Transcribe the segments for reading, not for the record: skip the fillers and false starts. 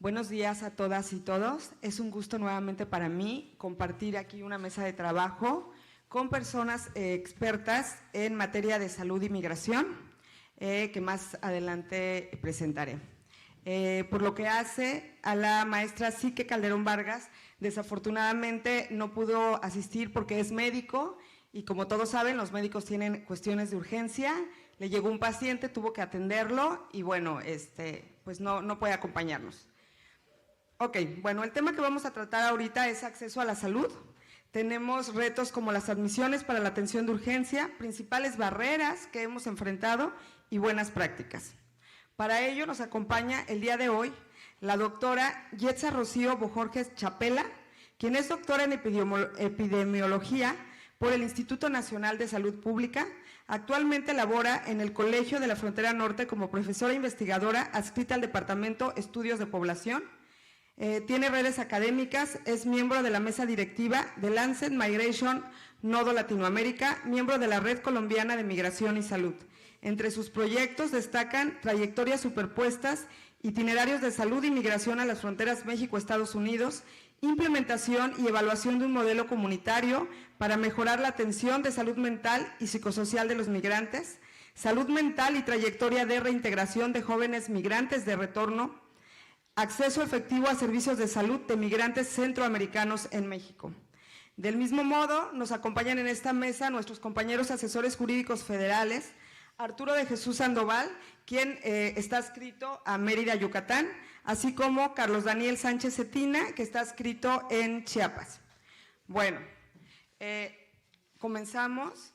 Buenos días a todas y todos. Es un gusto nuevamente para mí compartir aquí una mesa de trabajo con personas expertas en materia de salud y migración, que más adelante presentaré. Por lo que hace a la maestra Sique Calderón Vargas, desafortunadamente no pudo asistir porque es médico y como todos saben, los médicos tienen cuestiones de urgencia. Le llegó un paciente, tuvo que atenderlo y bueno, pues no puede acompañarnos. Ok, bueno, el tema que vamos a tratar ahorita es acceso a la salud. Tenemos retos como las admisiones para la atención de urgencia, principales barreras que hemos enfrentado y buenas prácticas. Para ello nos acompaña el día de hoy la doctora Yetza Rocío Bojorquez Chapela, quien es doctora en epidemiología por el Instituto Nacional de Salud Pública. Actualmente labora en el Colegio de la Frontera Norte como profesora investigadora adscrita al Departamento Estudios de Población. Tiene redes académicas, es miembro de la mesa directiva de Lancet Migration Nodo Latinoamérica, miembro de la Red Colombiana de Migración y Salud. Entre sus proyectos destacan trayectorias superpuestas, itinerarios de salud y migración a las fronteras México-Estados Unidos, implementación y evaluación de un modelo comunitario para mejorar la atención de salud mental y psicosocial de los migrantes, salud mental y trayectoria de reintegración de jóvenes migrantes de retorno, acceso efectivo a servicios de salud de migrantes centroamericanos en México. Del mismo modo, nos acompañan en esta mesa nuestros compañeros asesores jurídicos federales, Arturo de Jesús Sandoval, quien está adscrito a Mérida, Yucatán, así como Carlos Daniel Sánchez Cetina, que está adscrito en Chiapas. Bueno, comenzamos.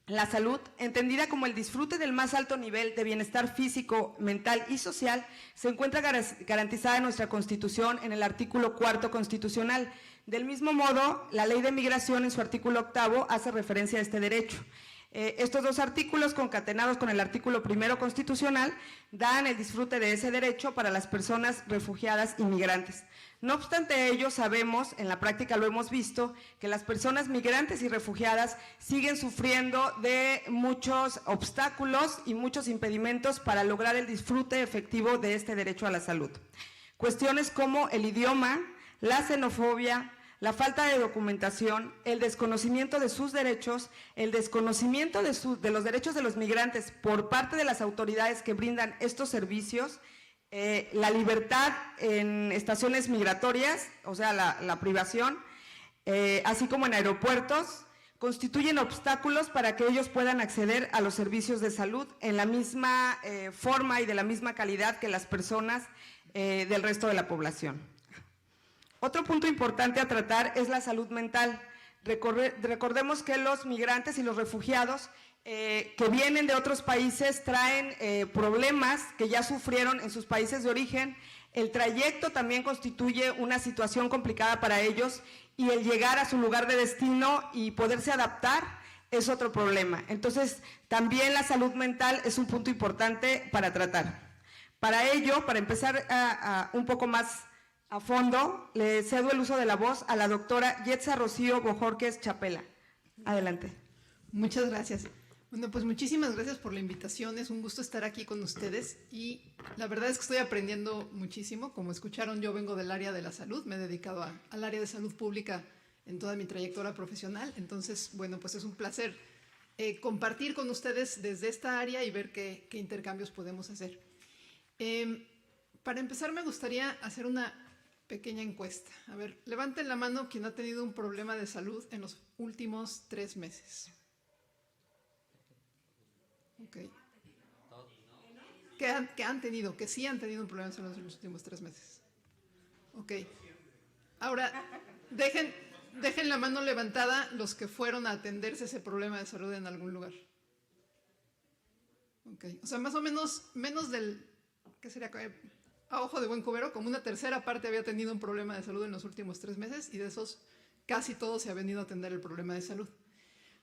La salud, entendida como el disfrute del más alto nivel de bienestar físico, mental y social, se encuentra garantizada en nuestra Constitución en el artículo 4 constitucional. Del mismo modo, la Ley de Migración en su artículo 8 hace referencia a este derecho. Estos dos artículos, concatenados con el artículo 1 constitucional, dan el disfrute de ese derecho para las personas refugiadas y migrantes. No obstante ello, sabemos, en la práctica lo hemos visto, que las personas migrantes y refugiadas siguen sufriendo de muchos obstáculos y muchos impedimentos para lograr el disfrute efectivo de este derecho a la salud. Cuestiones como el idioma, la xenofobia, la falta de documentación, el desconocimiento de sus derechos, el desconocimiento de los derechos de los migrantes por parte de las autoridades que brindan estos servicios, la libertad en estaciones migratorias, o sea, la privación, así como en aeropuertos, constituyen obstáculos para que ellos puedan acceder a los servicios de salud en la misma forma y de la misma calidad que las personas del resto de la población. Otro punto importante a tratar es la salud mental. Recordemos que los migrantes y los refugiados que vienen de otros países traen problemas que ya sufrieron en sus países de origen. El trayecto también constituye una situación complicada para ellos y el llegar a su lugar de destino y poderse adaptar es otro problema. Entonces, también la salud mental es un punto importante para tratar. Para ello, para empezar un poco más a fondo, le cedo el uso de la voz a la doctora Yetza Rocío Bojorquez Chapela. Adelante. Muchas gracias. Bueno, pues muchísimas gracias por la invitación. Es un gusto estar aquí con ustedes y la verdad es que estoy aprendiendo muchísimo. Como escucharon, yo vengo del área de la salud, me he dedicado al área de salud pública en toda mi trayectoria profesional. Entonces, bueno, pues es un placer compartir con ustedes desde esta área y ver qué intercambios podemos hacer. Para empezar, me gustaría hacer una pequeña encuesta. A ver, levanten la mano quien ha tenido un problema de salud en los últimos 3 meses. Ok. Que sí han tenido un problema de salud en los últimos 3 meses. Ok. Ahora, dejen la mano levantada los que fueron a atenderse ese problema de salud en algún lugar. Ok. O sea, más o menos del, ¿qué sería? A ojo de buen cubero, como una tercera parte había tenido un problema de salud en los últimos 3 meses y de esos casi todos se ha venido a atender el problema de salud.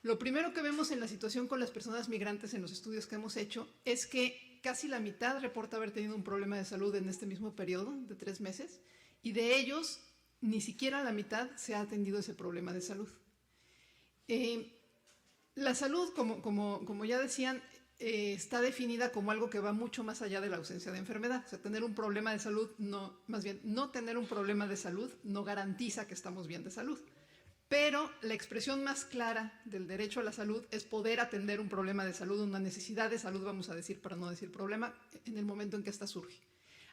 Lo primero que vemos en la situación con las personas migrantes en los estudios que hemos hecho es que casi la mitad reporta haber tenido un problema de salud en este mismo periodo de 3 meses y de ellos ni siquiera la mitad se ha atendido ese problema de salud. La salud, como ya decían, está definida como algo que va mucho más allá de la ausencia de enfermedad. O sea, tener un problema de salud, más bien, no tener un problema de salud no garantiza que estamos bien de salud. Pero la expresión más clara del derecho a la salud es poder atender un problema de salud, una necesidad de salud, vamos a decir, para no decir problema, en el momento en que ésta surge.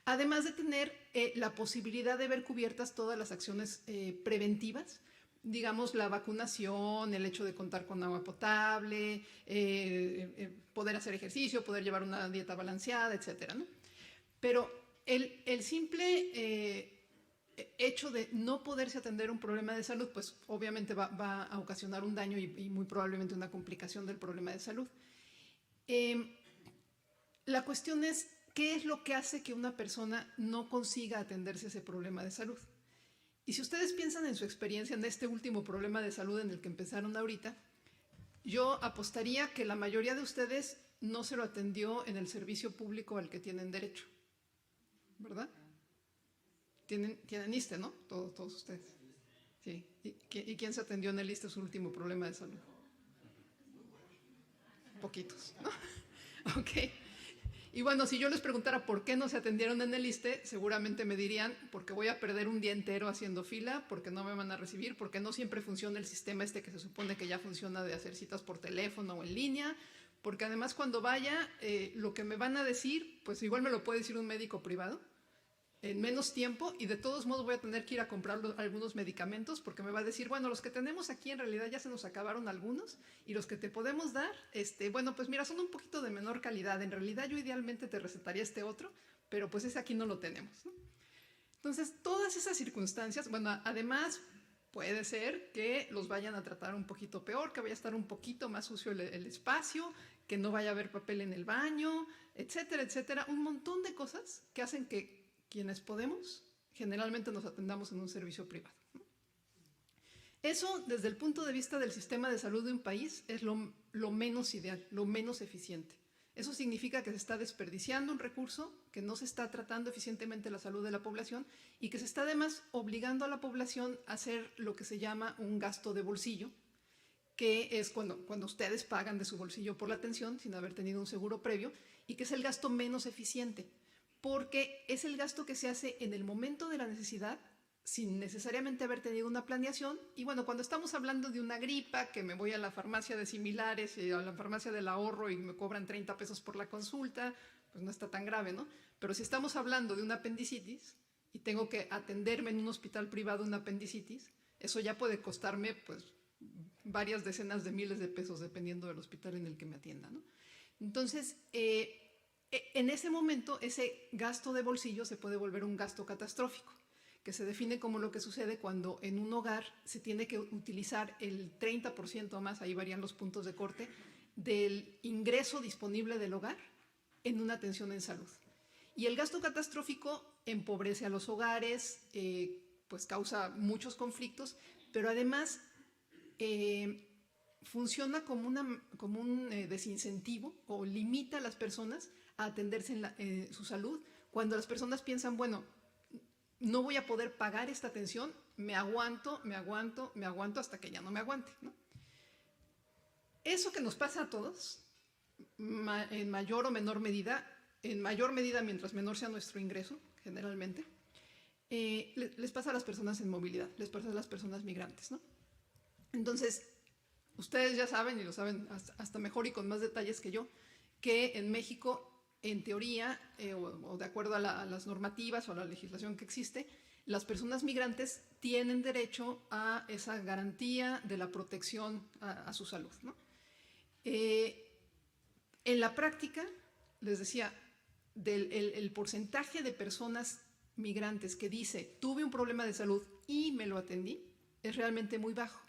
Además de tener la posibilidad de ver cubiertas todas las acciones preventivas, digamos la vacunación, el hecho de contar con agua potable, poder hacer ejercicio, poder llevar una dieta balanceada, etcétera, ¿no? Pero el simple hecho de no poderse atender un problema de salud, pues obviamente va a ocasionar un daño y muy probablemente una complicación del problema de salud. La cuestión es, ¿qué es lo que hace que una persona no consiga atenderse a ese problema de salud? Y si ustedes piensan en su experiencia en este último problema de salud en el que empezaron ahorita, yo apostaría que la mayoría de ustedes no se lo atendió en el servicio público al que tienen derecho, ¿verdad? Tienen ISSSTE, ¿no? Todos ustedes. Sí. ¿Y quién se atendió en el ISSSTE su último problema de salud? Poquitos, ¿no? Ok. Y bueno, si yo les preguntara por qué no se atendieron en el ISSSTE, seguramente me dirían, porque voy a perder un día entero haciendo fila, porque no me van a recibir, porque no siempre funciona el sistema este que se supone que ya funciona de hacer citas por teléfono o en línea, porque además cuando vaya, lo que me van a decir, pues igual me lo puede decir un médico privado, en menos tiempo, y de todos modos voy a tener que ir a comprar algunos medicamentos porque me va a decir, bueno, los que tenemos aquí en realidad ya se nos acabaron algunos y los que te podemos dar, bueno, pues mira, son un poquito de menor calidad. En realidad yo idealmente te recetaría este otro, pero pues ese aquí no lo tenemos, ¿no? Entonces, todas esas circunstancias, bueno, además puede ser que los vayan a tratar un poquito peor, que vaya a estar un poquito más sucio el espacio, que no vaya a haber papel en el baño, etcétera, etcétera. Un montón de cosas que hacen que quienes podemos, generalmente nos atendamos en un servicio privado. Eso, desde el punto de vista del sistema de salud de un país, es lo menos ideal, lo menos eficiente. Eso significa que se está desperdiciando un recurso, que no se está tratando eficientemente la salud de la población y que se está además obligando a la población a hacer lo que se llama un gasto de bolsillo, que es cuando ustedes pagan de su bolsillo por la atención sin haber tenido un seguro previo, y que es el gasto menos eficiente, porque es el gasto que se hace en el momento de la necesidad sin necesariamente haber tenido una planeación. Y bueno, cuando estamos hablando de una gripa, que me voy a la farmacia de similares y a la farmacia del ahorro y me cobran 30 pesos por la consulta, pues no está tan grave, ¿no? Pero si estamos hablando de una apendicitis y tengo que atenderme en un hospital privado una apendicitis, eso ya puede costarme pues varias decenas de miles de pesos dependiendo del hospital en el que me atienda, ¿no? Entonces, en ese momento, ese gasto de bolsillo se puede volver un gasto catastrófico, que se define como lo que sucede cuando en un hogar se tiene que utilizar el 30% o más, ahí varían los puntos de corte, del ingreso disponible del hogar en una atención en salud. Y el gasto catastrófico empobrece a los hogares, pues causa muchos conflictos, pero además funciona como un desincentivo o limita a las personas a atenderse en su salud, cuando las personas piensan, bueno, no voy a poder pagar esta atención, me aguanto hasta que ya no me aguante, ¿no? Eso que nos pasa a todos, en mayor o menor medida, en mayor medida mientras menor sea nuestro ingreso, generalmente, les pasa a las personas en movilidad, les pasa a las personas migrantes, ¿no? Entonces, ustedes ya saben, y lo saben hasta mejor y con más detalles que yo, que en México, en teoría, o de acuerdo a las normativas o a la legislación que existe, las personas migrantes tienen derecho a esa garantía de la protección a su salud, ¿no? En la práctica, les decía, el porcentaje de personas migrantes que dice, tuve un problema de salud y me lo atendí, es realmente muy bajo.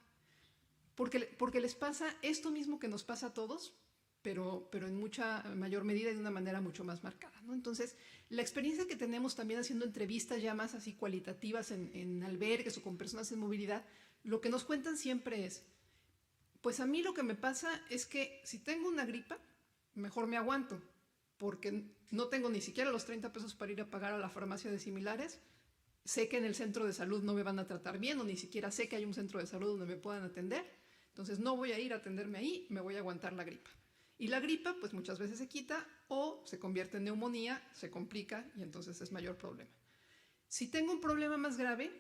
Porque les pasa esto mismo que nos pasa a todos, pero en mucha mayor medida y de una manera mucho más marcada, ¿no? Entonces, la experiencia que tenemos también haciendo entrevistas ya más así cualitativas en albergues o con personas en movilidad, lo que nos cuentan siempre es, pues a mí lo que me pasa es que si tengo una gripa, mejor me aguanto, porque no tengo ni siquiera los 30 pesos para ir a pagar a la farmacia de similares, sé que en el centro de salud no me van a tratar bien o ni siquiera sé que hay un centro de salud donde me puedan atender, entonces no voy a ir a atenderme ahí, me voy a aguantar la gripa. Y la gripa, pues muchas veces se quita o se convierte en neumonía, se complica y entonces es mayor problema. Si tengo un problema más grave,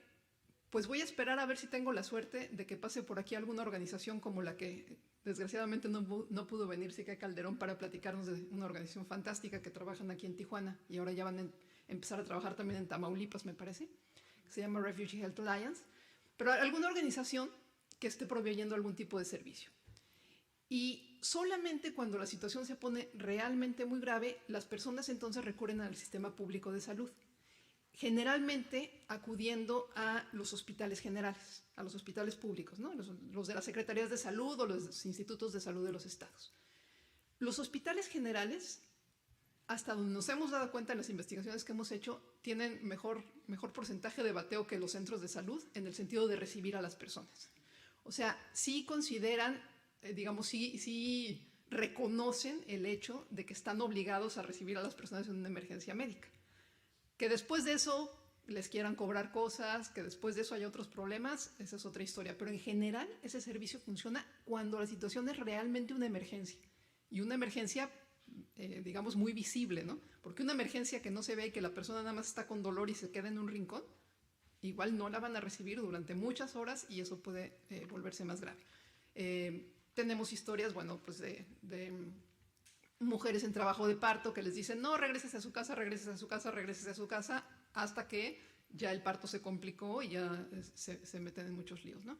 pues voy a esperar a ver si tengo la suerte de que pase por aquí alguna organización como la que desgraciadamente no pudo venir Sica Calderón para platicarnos de una organización fantástica que trabajan aquí en Tijuana y ahora ya van a empezar a trabajar también en Tamaulipas, me parece, que se llama Refugee Health Alliance, pero alguna organización que esté proveyendo algún tipo de servicio. Y solamente cuando la situación se pone realmente muy grave, las personas entonces recurren al sistema público de salud, generalmente acudiendo a los hospitales generales, a los hospitales públicos, ¿no? Los de las secretarías de salud o los institutos de salud de los estados. Los hospitales generales, hasta donde nos hemos dado cuenta en las investigaciones que hemos hecho, tienen mejor porcentaje de bateo que los centros de salud en el sentido de recibir a las personas. O sea, sí consideran, digamos, sí reconocen el hecho de que están obligados a recibir a las personas en una emergencia médica. Que después de eso les quieran cobrar cosas, que después de eso haya otros problemas, esa es otra historia. Pero en general ese servicio funciona cuando la situación es realmente una emergencia. Y una emergencia, digamos, muy visible, ¿no? Porque una emergencia que no se ve y que la persona nada más está con dolor y se queda en un rincón, igual no la van a recibir durante muchas horas y eso puede volverse más grave. Tenemos historias, bueno, pues de mujeres en trabajo de parto que les dicen, no, regreses a su casa, regreses a su casa, regreses a su casa, hasta que ya el parto se complicó y ya se meten en muchos líos, ¿no?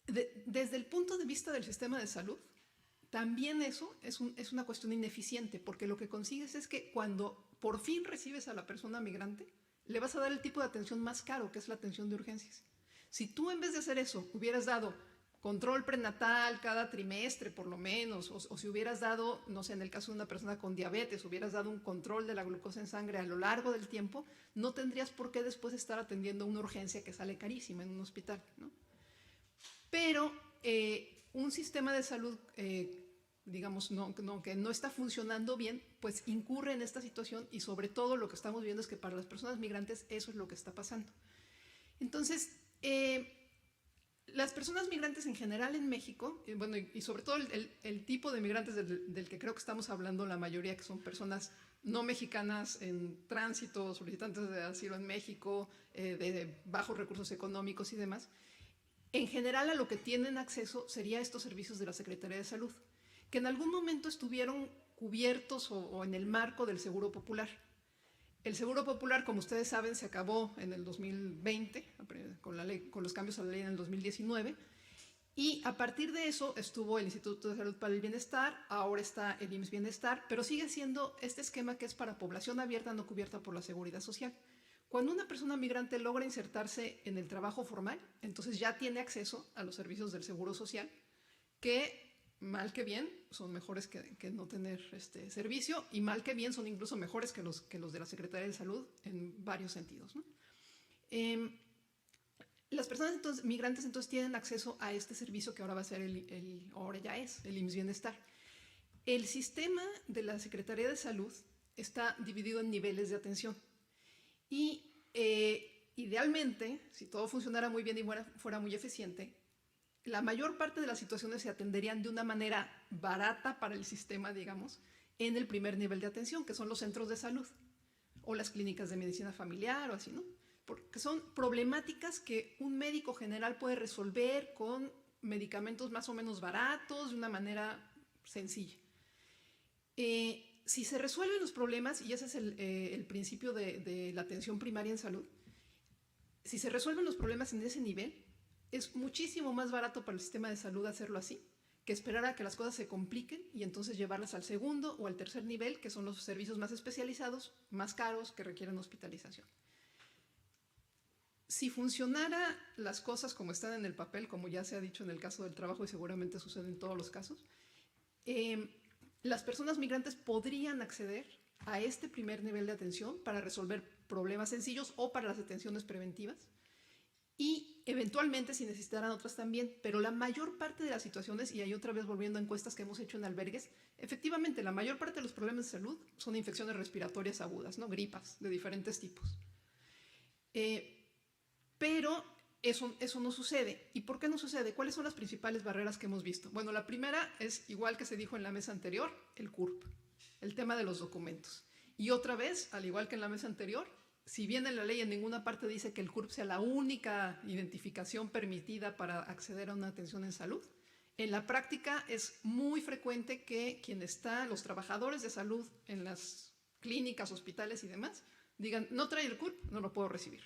Desde el punto de vista del sistema de salud, también eso es una cuestión ineficiente, porque lo que consigues es que cuando por fin recibes a la persona migrante, le vas a dar el tipo de atención más caro, que es la atención de urgencias. Si tú en vez de hacer eso hubieras dado control prenatal cada trimestre por lo menos, o si hubieras dado, no sé, en el caso de una persona con diabetes, hubieras dado un control de la glucosa en sangre a lo largo del tiempo, no tendrías por qué después estar atendiendo una urgencia que sale carísima en un hospital, ¿no? Pero un sistema de salud, digamos, que no está funcionando bien, pues incurre en esta situación y sobre todo lo que estamos viendo es que para las personas migrantes eso es lo que está pasando. Entonces, las personas migrantes en general en México, bueno, y sobre todo el tipo de migrantes del que creo que estamos hablando, la mayoría que son personas no mexicanas en tránsito, solicitantes de asilo en México, de bajos recursos económicos y demás, en general a lo que tienen acceso sería estos servicios de la Secretaría de Salud, que en algún momento estuvieron cubiertos o en el marco del Seguro Popular. El Seguro Popular, como ustedes saben, se acabó en el 2020, con los cambios a la ley en el 2019, y a partir de eso estuvo el Instituto de Salud para el Bienestar, ahora está el IMSS Bienestar, pero sigue siendo este esquema que es para población abierta no cubierta por la Seguridad Social. Cuando una persona migrante logra insertarse en el trabajo formal, entonces ya tiene acceso a los servicios del Seguro Social, que mal que bien son mejores que no tener este servicio, y mal que bien son incluso mejores que los de la Secretaría de Salud en varios sentidos, ¿no? Las personas migrantes entonces tienen acceso a este servicio que ahora va a ser ahora ya es el IMSS Bienestar. El sistema de la Secretaría de Salud está dividido en niveles de atención y idealmente, si todo funcionara muy bien y fuera muy eficiente, la mayor parte de las situaciones se atenderían de una manera barata para el sistema, digamos, en el primer nivel de atención, que son los centros de salud o las clínicas de medicina familiar o así, ¿no? Porque son problemáticas que un médico general puede resolver con medicamentos más o menos baratos, de una manera sencilla. Si se resuelven los problemas, y ese es el principio de la atención primaria en salud, si se resuelven los problemas en ese nivel, es muchísimo más barato para el sistema de salud hacerlo así, que esperar a que las cosas se compliquen y entonces llevarlas al segundo o al tercer nivel, que son los servicios más especializados, más caros, que requieren hospitalización. Si funcionara las cosas como están en el papel, como ya se ha dicho en el caso del trabajo y seguramente sucede en todos los casos, las personas migrantes podrían acceder a este primer nivel de atención para resolver problemas sencillos o para las atenciones preventivas y eventualmente si necesitaran otras también, pero la mayor parte de las situaciones, y ahí otra vez volviendo a encuestas que hemos hecho en albergues, efectivamente la mayor parte de los problemas de salud son infecciones respiratorias agudas, ¿no? Gripas de diferentes tipos. Pero eso no sucede. ¿Y por qué no sucede? ¿Cuáles son las principales barreras que hemos visto? Bueno, la primera es, igual que se dijo en la mesa anterior, el CURP, el tema de los documentos. Y otra vez, al igual que en la mesa anterior, si bien en la ley en ninguna parte dice que el CURP sea la única identificación permitida para acceder a una atención en salud, en la práctica es muy frecuente que los trabajadores de salud en las clínicas, hospitales y demás, digan, no trae el CURP, no lo puedo recibir.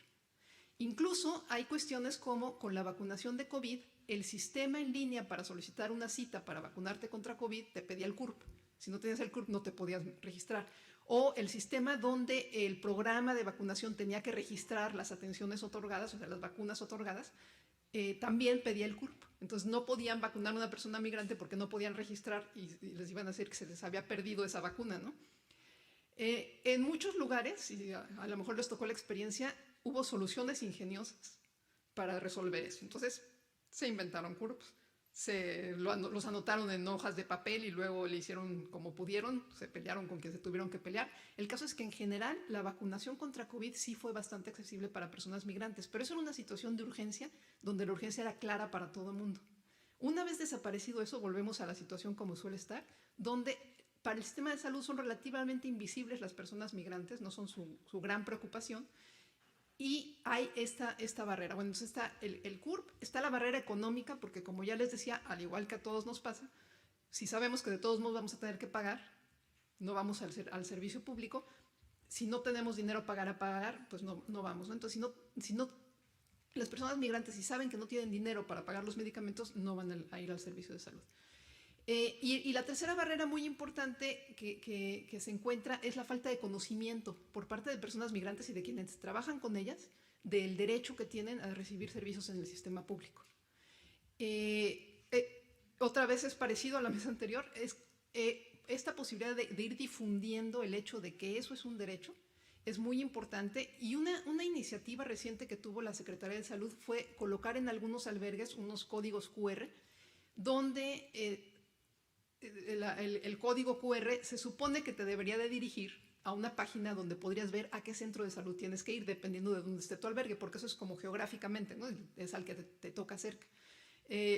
Incluso hay cuestiones como con la vacunación de COVID, el sistema en línea para solicitar una cita para vacunarte contra COVID te pedía el CURP. Si no tenías el CURP no te podías registrar. O el sistema donde el programa de vacunación tenía que registrar las atenciones otorgadas, o sea, las vacunas otorgadas, también pedía el CURP. Entonces no podían vacunar a una persona migrante porque no podían registrar y les iban a decir que se les había perdido esa vacuna, ¿no? En muchos lugares, y a lo mejor les tocó la experiencia, hubo soluciones ingeniosas para resolver eso. Entonces se inventaron CURPs, los anotaron en hojas de papel y luego le hicieron como pudieron, se pelearon con quien se tuvieron que pelear. El caso es que en general la vacunación contra COVID sí fue bastante accesible para personas migrantes, pero eso era una situación de urgencia donde la urgencia era clara para todo el mundo. Una vez desaparecido eso, volvemos a la situación como suele estar, donde para el sistema de salud son relativamente invisibles las personas migrantes, no son su gran preocupación. Y hay esta barrera. Bueno, entonces está el CURP, está la barrera económica, porque como ya les decía, al igual que a todos nos pasa, si sabemos que de todos modos vamos a tener que pagar, no vamos al servicio público, si no tenemos dinero para pagar, pues no vamos, ¿no? Entonces, si no, las personas migrantes, si saben que no tienen dinero para pagar los medicamentos, no van a ir al servicio de salud. Y la tercera barrera muy importante que se encuentra es la falta de conocimiento por parte de personas migrantes y de quienes trabajan con ellas del derecho que tienen a recibir servicios en el sistema público. Otra vez es parecido a la mesa anterior, es esta posibilidad de ir difundiendo el hecho de que eso es un derecho es muy importante, y una iniciativa reciente que tuvo la Secretaría de Salud fue colocar en algunos albergues unos códigos QR donde el código QR se supone que te debería de dirigir a una página donde podrías ver a qué centro de salud tienes que ir dependiendo de dónde esté tu albergue, porque eso es como geográficamente, ¿no? Es al que te toca cerca.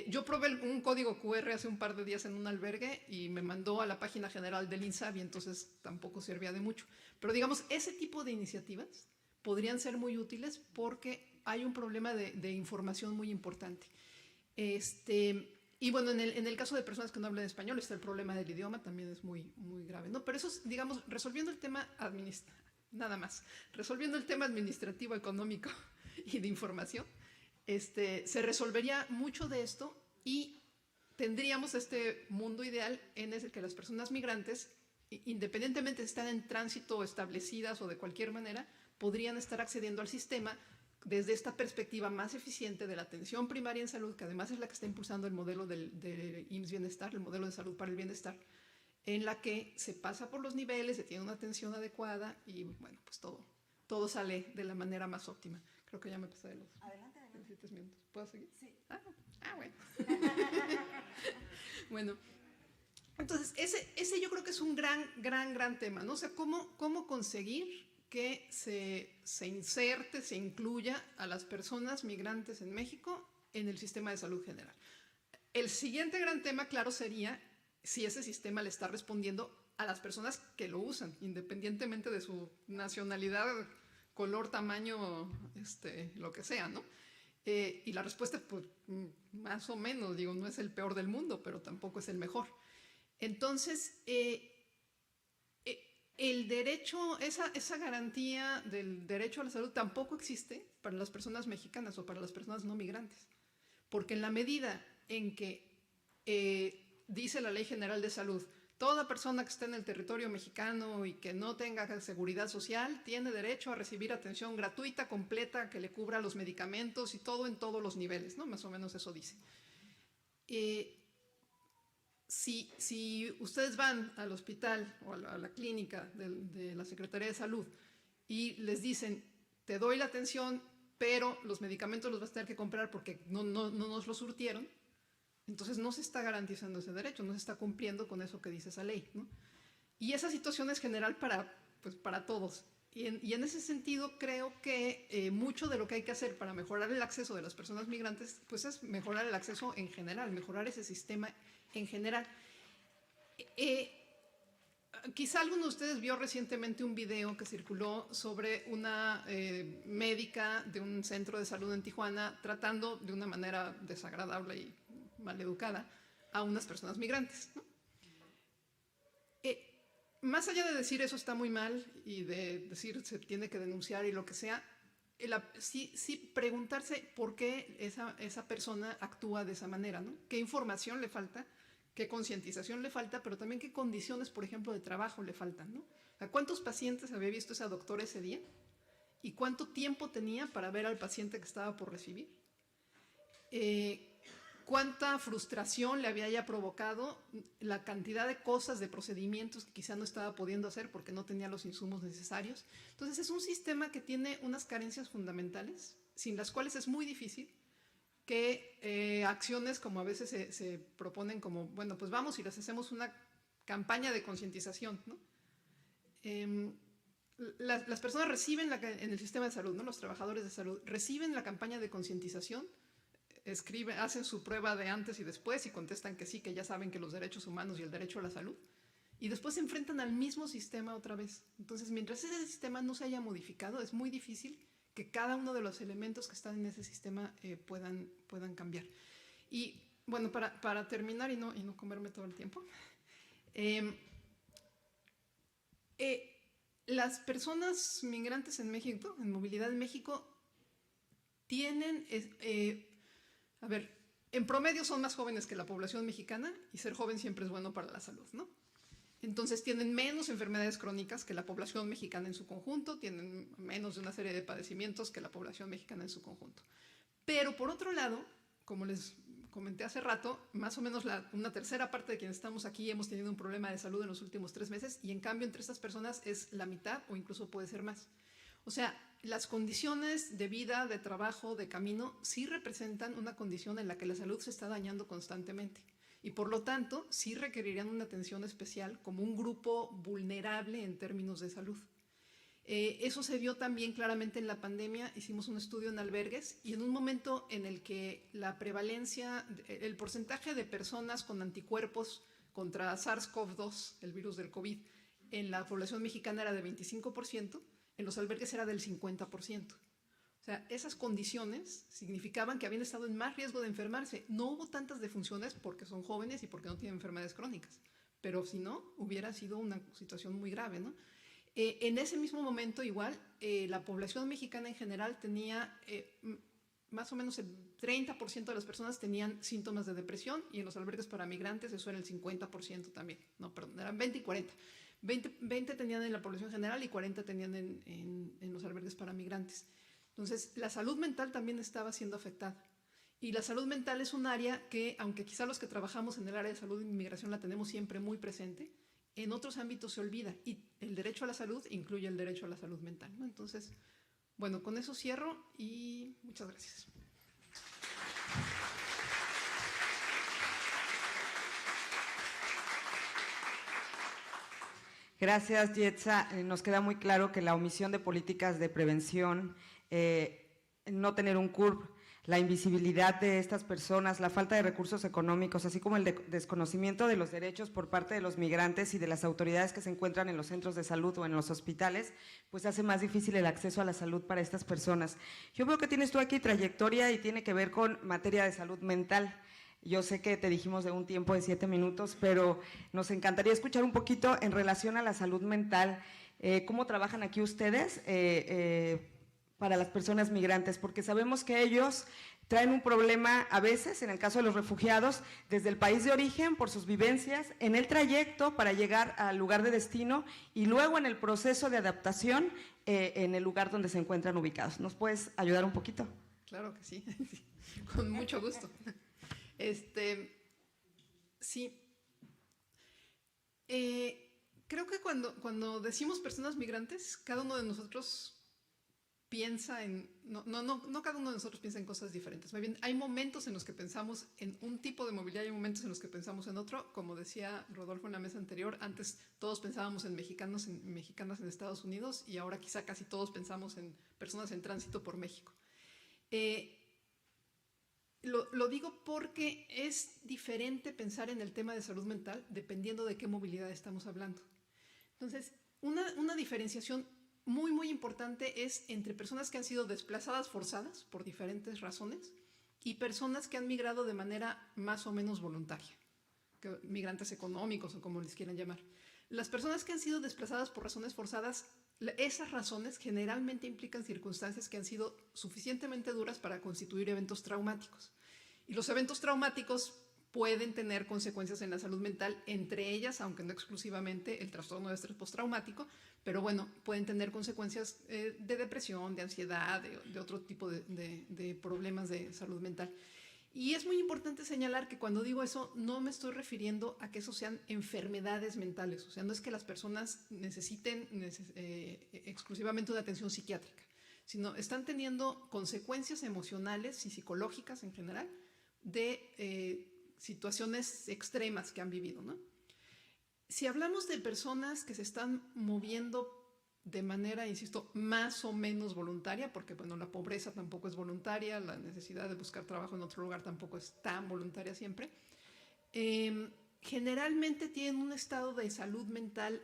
Yo probé un código QR hace un par de días en un albergue y me mandó a la página general del INSABI, entonces tampoco servía de mucho. Pero digamos, ese tipo de iniciativas podrían ser muy útiles porque hay un problema de información muy importante. Y bueno, en el caso de personas que no hablan español está el problema del idioma, también es muy, muy grave, ¿no? Pero eso es, digamos, resolviendo el tema nada más, resolviendo el tema administrativo, económico y de información, se resolvería mucho de esto y tendríamos este mundo ideal en el que las personas migrantes, independientemente si están en tránsito establecidas o de cualquier manera, podrían estar accediendo al sistema desde esta perspectiva más eficiente de la atención primaria en salud, que además es la que está impulsando el modelo del IMSS Bienestar, el modelo de salud para el bienestar, en la que se pasa por los niveles, se tiene una atención adecuada y bueno, pues todo sale de la manera más óptima. Creo que ya me pasé de los 7 minutos. ¿Puedo seguir? Sí. Bueno. Bueno, entonces ese yo creo que es un gran tema, ¿no? O sea, cómo conseguir que se inserte, se incluya a las personas migrantes en México en el sistema de salud general. El siguiente gran tema, claro, sería si ese sistema le está respondiendo a las personas que lo usan, independientemente de su nacionalidad, color, tamaño, lo que sea, ¿no? Y la respuesta, pues, más o menos, digo, no es el peor del mundo, pero tampoco es el mejor. Entonces, el derecho, esa garantía del derecho a la salud tampoco existe para las personas mexicanas o para las personas no migrantes, porque en la medida en que dice la Ley General de Salud, toda persona que esté en el territorio mexicano y que no tenga seguridad social tiene derecho a recibir atención gratuita, completa, que le cubra los medicamentos y todo en todos los niveles, ¿no? Más o menos eso dice. Si ustedes van al hospital o a la clínica de la Secretaría de Salud y les dicen, te doy la atención, pero los medicamentos los vas a tener que comprar porque no nos los surtieron, entonces no se está garantizando ese derecho, no se está cumpliendo con eso que dice esa ley, ¿no? Y esa situación es general para todos. Y en ese sentido creo que mucho de lo que hay que hacer para mejorar el acceso de las personas migrantes, pues es mejorar el acceso en general, mejorar ese sistema en general. Quizá alguno de ustedes vio recientemente un video que circuló sobre una médica de un centro de salud en Tijuana tratando de una manera desagradable y maleducada a unas personas migrantes, ¿no? Más allá de decir eso está muy mal y de decir se tiene que denunciar y lo que sea, sí preguntarse por qué esa persona actúa de esa manera, ¿no? ¿Qué información le falta? ¿Qué concientización le falta? Pero también qué condiciones, por ejemplo, de trabajo le faltan, ¿no? ¿A cuántos pacientes había visto esa doctora ese día? ¿Y cuánto tiempo tenía para ver al paciente que estaba por recibir? ¿Cuánta frustración le había ya provocado la cantidad de cosas, de procedimientos que quizá no estaba pudiendo hacer porque no tenía los insumos necesarios? Entonces es un sistema que tiene unas carencias fundamentales, sin las cuales es muy difícil que acciones como a veces se proponen como, bueno, pues vamos y les hacemos una campaña de concientización, ¿no? Las personas reciben en el sistema de salud, ¿no? Los trabajadores de salud reciben la campaña de concientización, hacen su prueba de antes y después y contestan que sí, que ya saben que los derechos humanos y el derecho a la salud, y después se enfrentan al mismo sistema otra vez. Entonces, mientras ese sistema no se haya modificado, es muy difícil que cada uno de los elementos que están en ese sistema puedan cambiar. Y bueno, para terminar y no comerme todo el tiempo, las personas migrantes en México, en movilidad en México, tienen, a ver, en promedio son más jóvenes que la población mexicana y ser joven siempre es bueno para la salud, ¿no? Entonces tienen menos enfermedades crónicas que la población mexicana en su conjunto, tienen menos de una serie de padecimientos que la población mexicana en su conjunto. Pero por otro lado, como les comenté hace rato, más o menos una tercera parte de quienes estamos aquí hemos tenido un problema de salud en los últimos 3 meses y en cambio entre estas personas es la mitad o incluso puede ser más. O sea, las condiciones de vida, de trabajo, de camino, sí representan una condición en la que la salud se está dañando constantemente. Y por lo tanto, sí requerirían una atención especial como un grupo vulnerable en términos de salud. Eso se vio también claramente en la pandemia. Hicimos un estudio en albergues y en un momento en el que la prevalencia, el porcentaje de personas con anticuerpos contra SARS-CoV-2, el virus del COVID, en la población mexicana era de 25%, en los albergues era del 50%. O sea, esas condiciones significaban que habían estado en más riesgo de enfermarse. No hubo tantas defunciones porque son jóvenes y porque no tienen enfermedades crónicas, pero si no, hubiera sido una situación muy grave, ¿no? En ese mismo momento, igual, la población mexicana en general tenía más o menos el 30% de las personas tenían síntomas de depresión y en los albergues para migrantes eso era el 50% también. No, perdón, eran 20 y 40. 20 tenían en la población general y 40 tenían en los albergues para migrantes. Entonces, la salud mental también estaba siendo afectada. Y la salud mental es un área que, aunque quizá los que trabajamos en el área de salud y inmigración la tenemos siempre muy presente, en otros ámbitos se olvida. Y el derecho a la salud incluye el derecho a la salud mental, ¿no? Entonces, bueno, con eso cierro y muchas gracias. Gracias, Yetza. Nos queda muy claro que la omisión de políticas de prevención, no tener un CURP, la invisibilidad de estas personas, la falta de recursos económicos, así como el desconocimiento de los derechos por parte de los migrantes y de las autoridades que se encuentran en los centros de salud o en los hospitales, pues hace más difícil el acceso a la salud para estas personas. Yo veo que tienes tú aquí trayectoria y tiene que ver con materia de salud mental. Yo sé que te dijimos de un tiempo de 7 minutos, pero nos encantaría escuchar un poquito en relación a la salud mental. ¿Cómo trabajan aquí ustedes para las personas migrantes? Porque sabemos que ellos traen un problema a veces, en el caso de los refugiados, desde el país de origen, por sus vivencias, en el trayecto para llegar al lugar de destino y luego en el proceso de adaptación en el lugar donde se encuentran ubicados. ¿Nos puedes ayudar un poquito? Claro que sí, con mucho gusto. Sí. Creo que cuando decimos personas migrantes, cada uno de nosotros piensa en, no cada uno de nosotros piensa en cosas diferentes. Más bien, hay momentos en los que pensamos en un tipo de movilidad y hay momentos en los que pensamos en otro. Como decía Rodolfo en la mesa anterior, antes todos pensábamos en mexicanos, en mexicanas en Estados Unidos, y ahora quizá casi todos pensamos en personas en tránsito por México. Lo digo porque es diferente pensar en el tema de salud mental dependiendo de qué movilidad estamos hablando. Entonces, una diferenciación muy, muy importante es entre personas que han sido desplazadas forzadas por diferentes razones y personas que han migrado de manera más o menos voluntaria, migrantes económicos o como les quieran llamar. Las personas que han sido desplazadas por razones forzadas, esas razones generalmente implican circunstancias que han sido suficientemente duras para constituir eventos traumáticos. Y los eventos traumáticos pueden tener consecuencias en la salud mental, entre ellas, aunque no exclusivamente, el trastorno de estrés postraumático, pero bueno, pueden tener consecuencias de depresión, de ansiedad, de otro tipo de problemas de salud mental. Y es muy importante señalar que cuando digo eso, no me estoy refiriendo a que eso sean enfermedades mentales, o sea, no es que las personas necesiten exclusivamente una atención psiquiátrica, sino están teniendo consecuencias emocionales y psicológicas en general de situaciones extremas que han vivido, ¿no? Si hablamos de personas que se están moviendo de manera, insisto, más o menos voluntaria, porque bueno, la pobreza tampoco es voluntaria, la necesidad de buscar trabajo en otro lugar tampoco es tan voluntaria siempre, generalmente tienen un estado de salud mental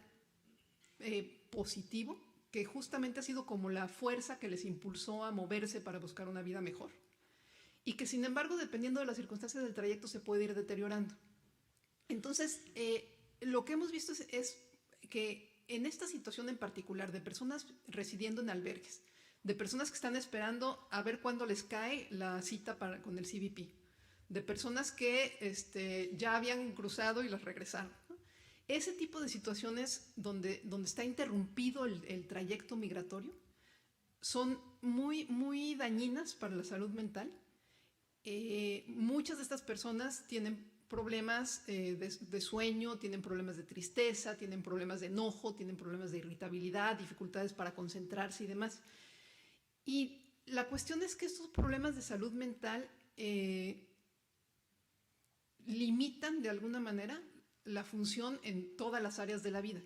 positivo, que justamente ha sido como la fuerza que les impulsó a moverse para buscar una vida mejor, y que sin embargo, dependiendo de las circunstancias del trayecto, se puede ir deteriorando. Entonces, lo que hemos visto es que en esta situación en particular de personas residiendo en albergues, de personas que están esperando a ver cuándo les cae la cita con el CBP, de personas que ya habían cruzado y las regresaron, ¿no? Ese tipo de situaciones donde está interrumpido el trayecto migratorio son muy, muy dañinas para la salud mental. Muchas de estas personas tienen problemas de sueño, tienen problemas de tristeza, tienen problemas de enojo, tienen problemas de irritabilidad, dificultades para concentrarse y demás. Y la cuestión es que estos problemas de salud mental limitan de alguna manera la función en todas las áreas de la vida.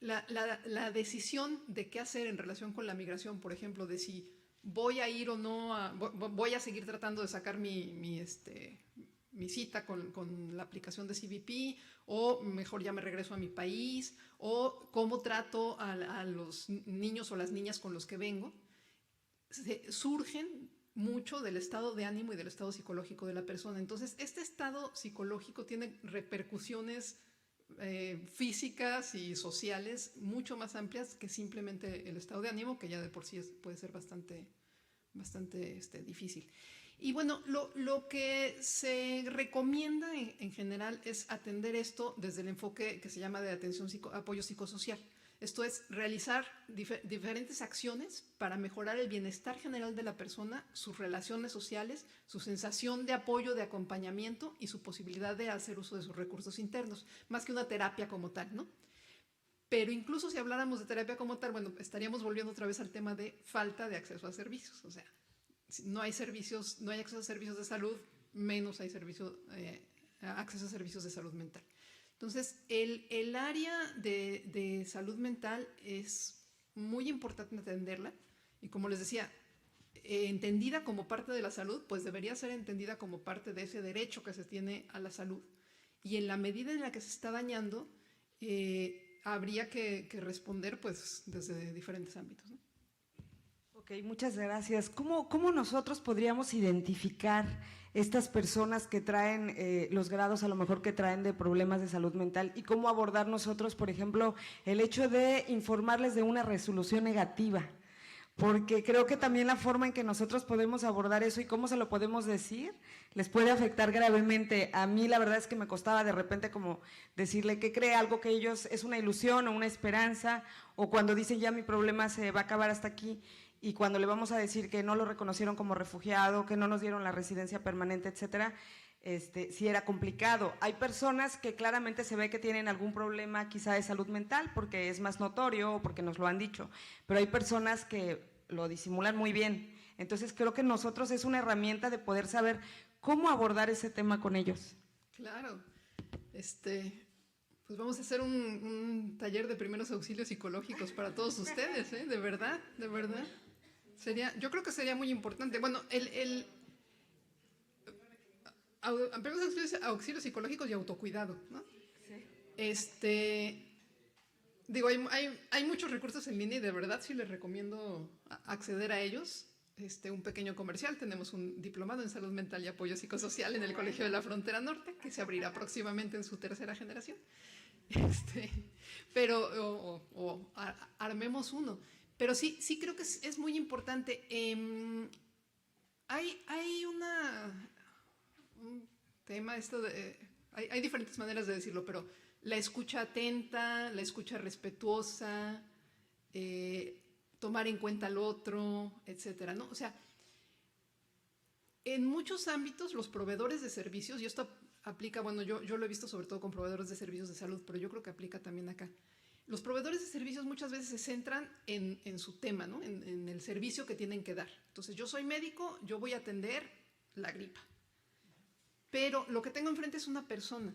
La decisión de qué hacer en relación con la migración, por ejemplo, de si voy a ir o no, voy a seguir tratando de sacar mi cita con la aplicación de CBP, o mejor ya me regreso a mi país, o cómo trato a los niños o las niñas con los que vengo, surgen mucho del estado de ánimo y del estado psicológico de la persona. Entonces, este estado psicológico tiene repercusiones físicas y sociales mucho más amplias que simplemente el estado de ánimo, que ya de por sí puede ser bastante difícil. Y bueno, lo que se recomienda en general es atender esto desde el enfoque que se llama de apoyo psicosocial. Esto es realizar diferentes acciones para mejorar el bienestar general de la persona, sus relaciones sociales, su sensación de apoyo, de acompañamiento y su posibilidad de hacer uso de sus recursos internos, más que una terapia como tal, ¿no? Pero incluso si habláramos de terapia como tal, bueno, estaríamos volviendo otra vez al tema de falta de acceso a servicios. O sea, no hay servicios, no hay acceso a servicios de salud, menos hay acceso a servicios de salud mental. Entonces, el área de salud mental es muy importante entenderla, y como les decía, entendida como parte de la salud, pues debería ser entendida como parte de ese derecho que se tiene a la salud, y en la medida en la que se está dañando, habría que responder pues desde diferentes ámbitos, ¿no? Ok, muchas gracias. ¿Cómo nosotros podríamos identificar estas personas que traen los grados a lo mejor que traen de problemas de salud mental, y cómo abordar nosotros, por ejemplo, el hecho de informarles de una resolución negativa? Porque creo que también la forma en que nosotros podemos abordar eso y cómo se lo podemos decir les puede afectar gravemente. A mí la verdad es que me costaba de repente como decirle que cree algo que ellos es una ilusión o una esperanza, o cuando dicen ya mi problema se va a acabar hasta aquí, y cuando le vamos a decir que no lo reconocieron como refugiado, que no nos dieron la residencia permanente, etcétera, sí era complicado. Hay personas que claramente se ve que tienen algún problema quizá de salud mental porque es más notorio o porque nos lo han dicho, pero hay personas que lo disimulan muy bien. Entonces creo que nosotros es una herramienta de poder saber cómo abordar ese tema con ellos. Claro. Pues vamos a hacer un taller de primeros auxilios psicológicos para todos ustedes, ¿eh? De verdad, de verdad. Yo creo que sería muy importante. Bueno, primeros auxilios psicológicos y autocuidado, ¿no? Sí. Digo, hay muchos recursos en línea y de verdad sí les recomiendo acceder a ellos. Un pequeño comercial, tenemos un diplomado en salud mental y apoyo psicosocial en el Colegio de la Frontera Norte, que se abrirá próximamente en su tercera generación. Armemos uno. Pero sí creo que es muy importante. Hay un tema, hay diferentes maneras de decirlo, pero la escucha atenta, la escucha respetuosa, tomar en cuenta al otro, etcétera, ¿no? O sea, en muchos ámbitos los proveedores de servicios, y esto aplica, bueno, yo lo he visto sobre todo con proveedores de servicios de salud, pero yo creo que aplica también acá. Los proveedores de servicios muchas veces se centran en su tema, ¿no? En el servicio que tienen que dar. Entonces, yo soy médico, yo voy a atender la gripa. Pero lo que tengo enfrente es una persona.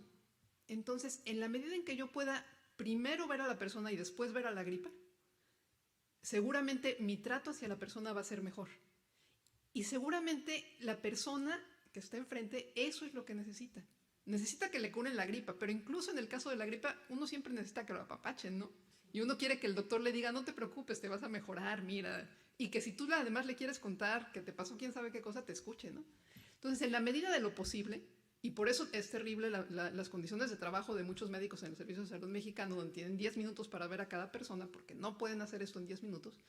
Entonces, en la medida en que yo pueda primero ver a la persona y después ver a la gripa, seguramente mi trato hacia la persona va a ser mejor. Y seguramente la persona que está enfrente, eso es lo que necesita. Necesita que le curen la gripa, pero incluso en el caso de la gripa, uno siempre necesita que lo apapachen, ¿no? Y uno quiere que el doctor le diga, no te preocupes, te vas a mejorar, mira. Y que si tú además le quieres contar que te pasó quién sabe qué cosa, te escuche, ¿no? Entonces, en la medida de lo posible, y por eso es terrible las condiciones de trabajo de muchos médicos en el Servicio de Salud Mexicano, donde tienen 10 minutos para ver a cada persona, porque no pueden hacer esto en 10 minutos,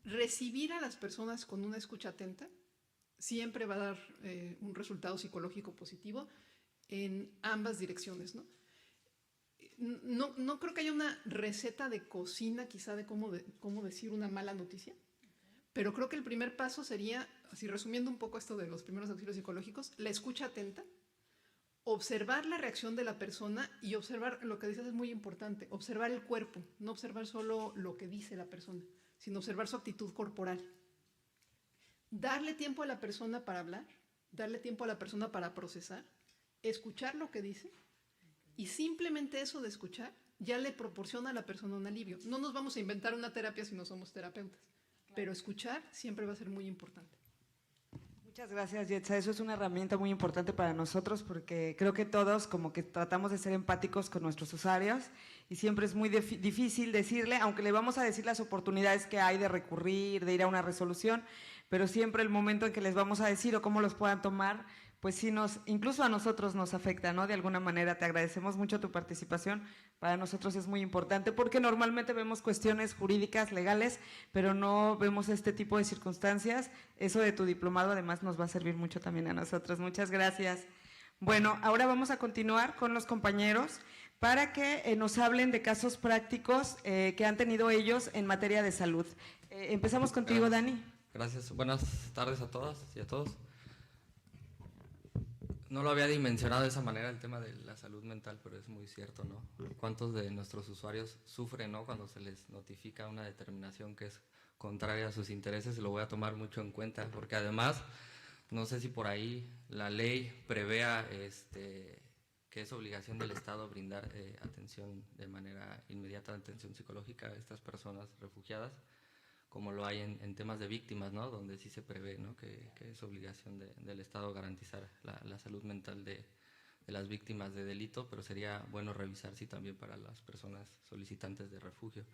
recibir a las personas con una escucha atenta siempre va a dar un resultado psicológico positivo en ambas direcciones, ¿no? No creo que haya una receta de cocina quizá de cómo decir una mala noticia, pero creo que el primer paso sería, así resumiendo un poco esto de los primeros auxilios psicológicos, la escucha atenta, observar la reacción de la persona y observar, lo que dices es muy importante, observar el cuerpo, no observar solo lo que dice la persona, sino observar su actitud corporal. Darle tiempo a la persona para hablar, darle tiempo a la persona para procesar, escuchar lo que dice y simplemente eso de escuchar ya le proporciona a la persona un alivio. No nos vamos a inventar una terapia si no somos terapeutas, pero escuchar siempre va a ser muy importante. Muchas gracias, Yetza. Eso es una herramienta muy importante para nosotros porque creo que todos como que tratamos de ser empáticos con nuestros usuarios y siempre es muy difícil decirle, aunque le vamos a decir las oportunidades que hay de recurrir, de ir a una resolución, pero siempre el momento en que les vamos a decir o cómo los puedan tomar, pues sí incluso a nosotros nos afecta, ¿no? De alguna manera. Te agradecemos mucho tu participación. Para nosotros es muy importante porque normalmente vemos cuestiones jurídicas, legales, pero no vemos este tipo de circunstancias. Eso de tu diplomado además nos va a servir mucho también a nosotros. Muchas gracias. Bueno, ahora vamos a continuar con los compañeros para que nos hablen de casos prácticos que han tenido ellos en materia de salud. Empezamos contigo, Gracias. Dani. Gracias. Buenas tardes a todas y a todos. No lo había dimensionado de esa manera el tema de la salud mental, pero es muy cierto, ¿no? ¿Cuántos de nuestros usuarios sufren, ¿no? Cuando se les notifica una determinación que es contraria a sus intereses? Lo voy a tomar mucho en cuenta, porque además, no sé si por ahí la ley prevea que es obligación del Estado brindar atención de manera inmediata, atención psicológica a estas personas refugiadas, como lo hay en temas de víctimas, ¿no? Donde sí se prevé, ¿no? que es obligación del Estado garantizar la salud mental de las víctimas de delito, pero sería bueno revisar si también para las personas solicitantes de refugio.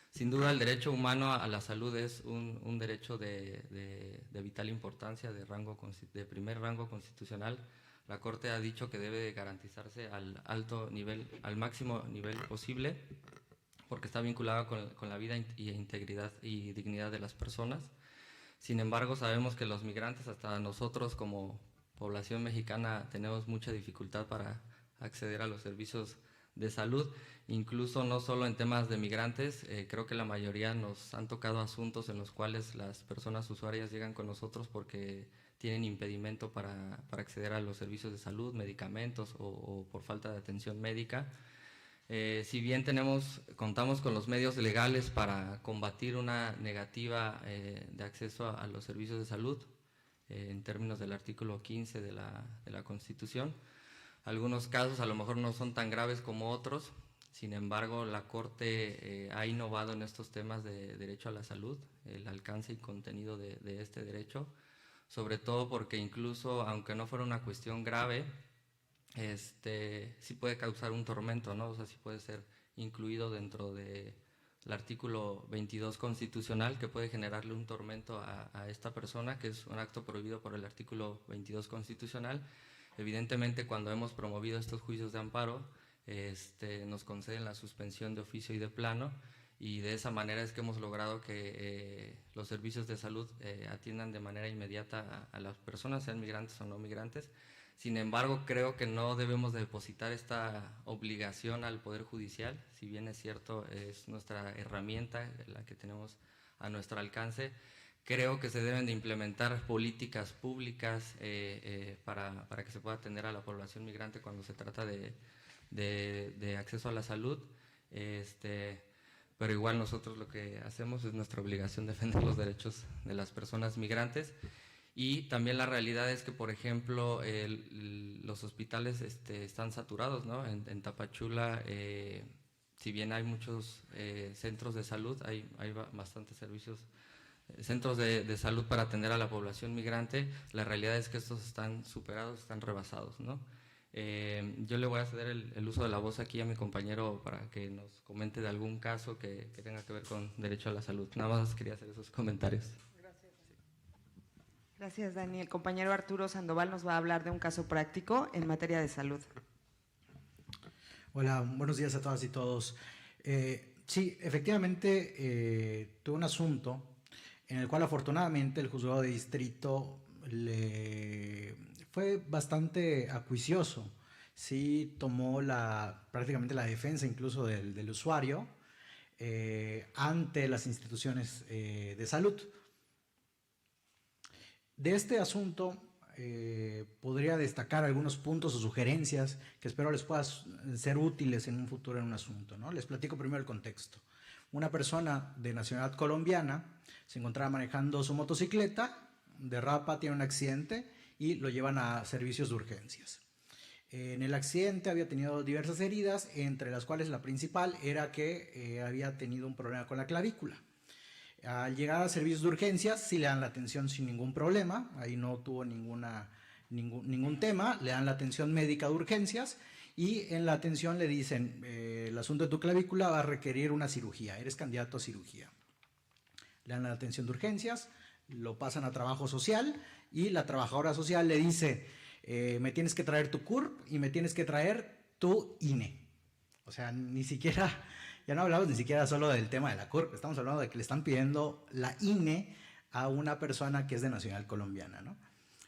Sin duda el derecho humano a la salud es un derecho de vital importancia, de primer rango constitucional. La Corte ha dicho que debe garantizarse al alto nivel, al máximo nivel posible, porque está vinculada con la vida y integridad y dignidad de las personas. Sin embargo, sabemos que los migrantes, hasta nosotros como población mexicana, tenemos mucha dificultad para acceder a los servicios de salud, incluso no solo en temas de migrantes. Creo que la mayoría nos han tocado asuntos en los cuales las personas usuarias llegan con nosotros porque tienen impedimento para acceder a los servicios de salud, medicamentos o por falta de atención médica. Si bien contamos con los medios legales para combatir una negativa de acceso a los servicios de salud, en términos del artículo 15 de la Constitución, algunos casos a lo mejor no son tan graves como otros. Sin embargo, la Corte ha innovado en estos temas de derecho a la salud, el alcance y contenido de este derecho, sobre todo porque incluso, aunque no fuera una cuestión grave, sí puede causar un tormento, ¿no? O sea, sí puede ser incluido dentro del artículo 22 constitucional, que puede generarle un tormento a esta persona, que es un acto prohibido por el artículo 22 constitucional. Evidentemente, cuando hemos promovido estos juicios de amparo, nos conceden la suspensión de oficio y de plano, y de esa manera es que hemos logrado que los servicios de salud atiendan de manera inmediata a las personas, sean migrantes o no migrantes. Sin embargo, creo que no debemos depositar esta obligación al Poder Judicial. Si bien es cierto, es nuestra herramienta, la que tenemos a nuestro alcance, creo que se deben de implementar políticas públicas para que se pueda atender a la población migrante cuando se trata de acceso a la salud. Pero igual nosotros lo que hacemos es nuestra obligación defender los derechos de las personas migrantes. Y también la realidad es que, por ejemplo, los hospitales están saturados, ¿no? En Tapachula, si bien hay muchos centros de salud, hay bastantes servicios, centros de salud para atender a la población migrante, la realidad es que estos están superados, están rebasados, ¿no? Yo le voy a ceder el uso de la voz aquí a mi compañero para que nos comente de algún caso que tenga que ver con derecho a la salud. Nada más quería hacer esos comentarios. Gracias, Dani. El compañero Arturo Sandoval nos va a hablar de un caso práctico en materia de salud. Hola, buenos días a todas y todos. Sí, efectivamente, tuve un asunto en el cual afortunadamente el juzgado de distrito fue bastante acuicioso. Sí tomó prácticamente la defensa incluso del usuario ante las instituciones de salud. De este asunto podría destacar algunos puntos o sugerencias que espero les puedan ser útiles en un futuro en un asunto, ¿no? Les platico primero el contexto. Una persona de nacionalidad colombiana se encontraba manejando su motocicleta, derrapa, tiene un accidente y lo llevan a servicios de urgencias. En el accidente había tenido diversas heridas, entre las cuales la principal era que había tenido un problema con la clavícula. Al llegar a servicios de urgencias sí le dan la atención sin ningún problema, ahí no tuvo ningún tema, le dan la atención médica de urgencias y en la atención le dicen el asunto de tu clavícula va a requerir una cirugía, eres candidato a cirugía. Le dan la atención de urgencias, lo pasan a trabajo social y la trabajadora social le dice me tienes que traer tu CURP y me tienes que traer tu INE. O sea, ni siquiera... Ya no hablamos ni siquiera solo del tema de la CURP, estamos hablando de que le están pidiendo la INE a una persona que es de nacionalidad colombiana, ¿no?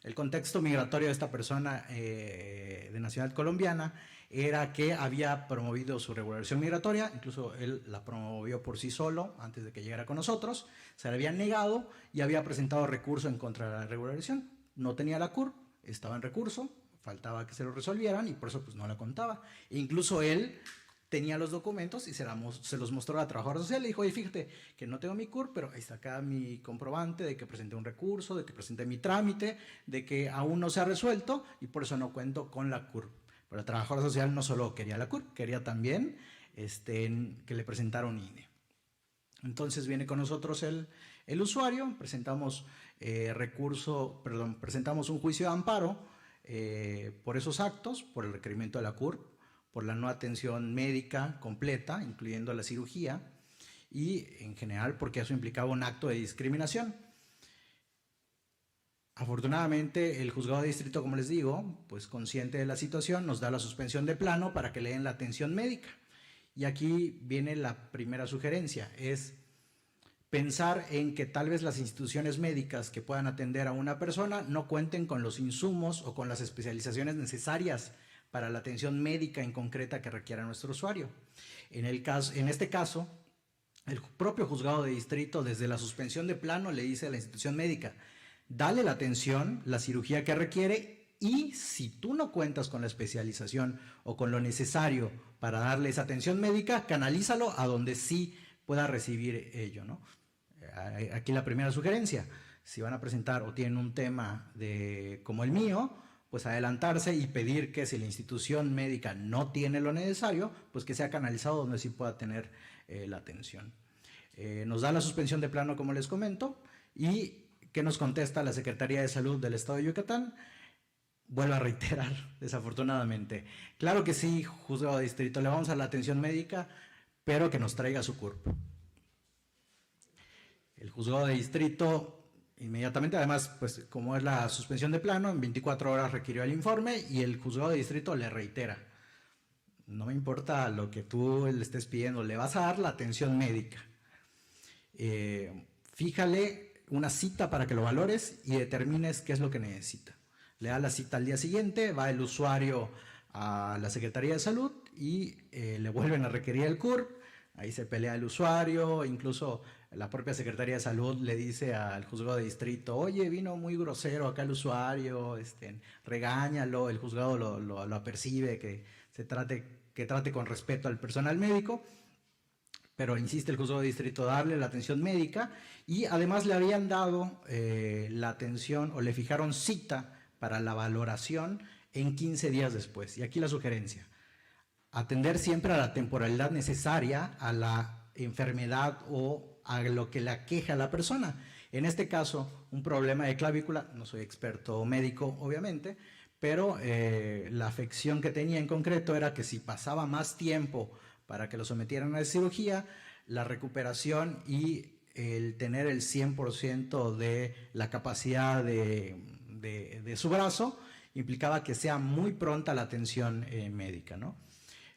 El contexto migratorio de esta persona de nacionalidad colombiana era que había promovido su regularización migratoria, incluso él la promovió por sí solo antes de que llegara con nosotros, se le había negado y había presentado recurso en contra de la regularización. No tenía la CURP, estaba en recurso, faltaba que se lo resolvieran y por eso pues no la contaba. E incluso él tenía los documentos y se los mostró a la trabajadora social. Le dijo, oye, fíjate que no tengo mi CURP, pero ahí está acá mi comprobante de que presenté un recurso, de que presenté mi trámite, de que aún no se ha resuelto y por eso no cuento con la CURP. Pero la trabajadora social no solo quería la CURP, quería también que le presentara un INE. Entonces viene con nosotros el usuario, presentamos presentamos un juicio de amparo por esos actos, por el requerimiento de la CURP, por la no atención médica completa, incluyendo la cirugía, y en general porque eso implicaba un acto de discriminación. Afortunadamente, el juzgado de distrito, como les digo, pues consciente de la situación, nos da la suspensión de plano para que le den la atención médica. Y aquí viene la primera sugerencia, es pensar en que tal vez las instituciones médicas que puedan atender a una persona no cuenten con los insumos o con las especializaciones necesarias para la atención médica en concreta que requiera nuestro usuario. En este caso, el propio juzgado de distrito, desde la suspensión de plano, le dice a la institución médica, dale la atención, la cirugía que requiere y si tú no cuentas con la especialización o con lo necesario para darle esa atención médica, canalízalo a donde sí pueda recibir ello, ¿no? Aquí la primera sugerencia, si van a presentar o tienen un tema como el mío, pues adelantarse y pedir que si la institución médica no tiene lo necesario, pues que sea canalizado donde sí pueda tener la atención. Nos da la suspensión de plano, como les comento, y ¿qué nos contesta la Secretaría de Salud del Estado de Yucatán? Vuelvo a reiterar, desafortunadamente. Claro que sí, juzgado de distrito, le vamos a la atención médica, pero que nos traiga su CURP. El juzgado de distrito inmediatamente, además, pues como es la suspensión de plano, en 24 horas requirió el informe y el juzgado de distrito le reitera. No me importa lo que tú le estés pidiendo, le vas a dar la atención médica. Fíjale una cita para que lo valores y determines qué es lo que necesita. Le da la cita al día siguiente, va el usuario a la Secretaría de Salud y le vuelven a requerir el CURP, ahí se pelea el usuario, incluso la propia Secretaría de Salud le dice al juzgado de distrito, oye, vino muy grosero acá el usuario, regáñalo, el juzgado lo apercibe, que trate con respeto al personal médico, pero insiste el juzgado de distrito darle la atención médica y además le habían dado la atención o le fijaron cita para la valoración en 15 días después. Y aquí la sugerencia, atender siempre a la temporalidad necesaria a la enfermedad o a lo que le aqueja a la persona. En este caso, un problema de clavícula, no soy experto médico obviamente, pero la afección que tenía en concreto era que si pasaba más tiempo para que lo sometieran a cirugía, la recuperación y el tener el 100% de la capacidad de su brazo implicaba que sea muy pronta la atención médica, ¿no?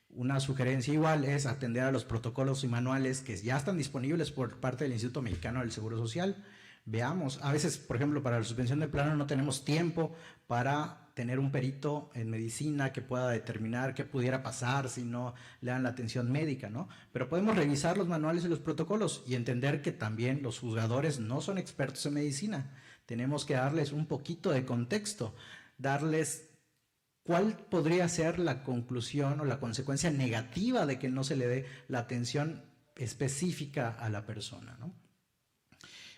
Una sugerencia igual es atender a los protocolos y manuales que ya están disponibles por parte del Instituto Mexicano del Seguro Social. Veamos, a veces, por ejemplo, para la suspensión de plano no tenemos tiempo para tener un perito en medicina que pueda determinar qué pudiera pasar si no le dan la atención médica, ¿no? Pero podemos revisar los manuales y los protocolos y entender que también los juzgadores no son expertos en medicina. Tenemos que darles un poquito de contexto, darles cuál podría ser la conclusión o la consecuencia negativa de que no se le dé la atención específica a la persona, ¿no?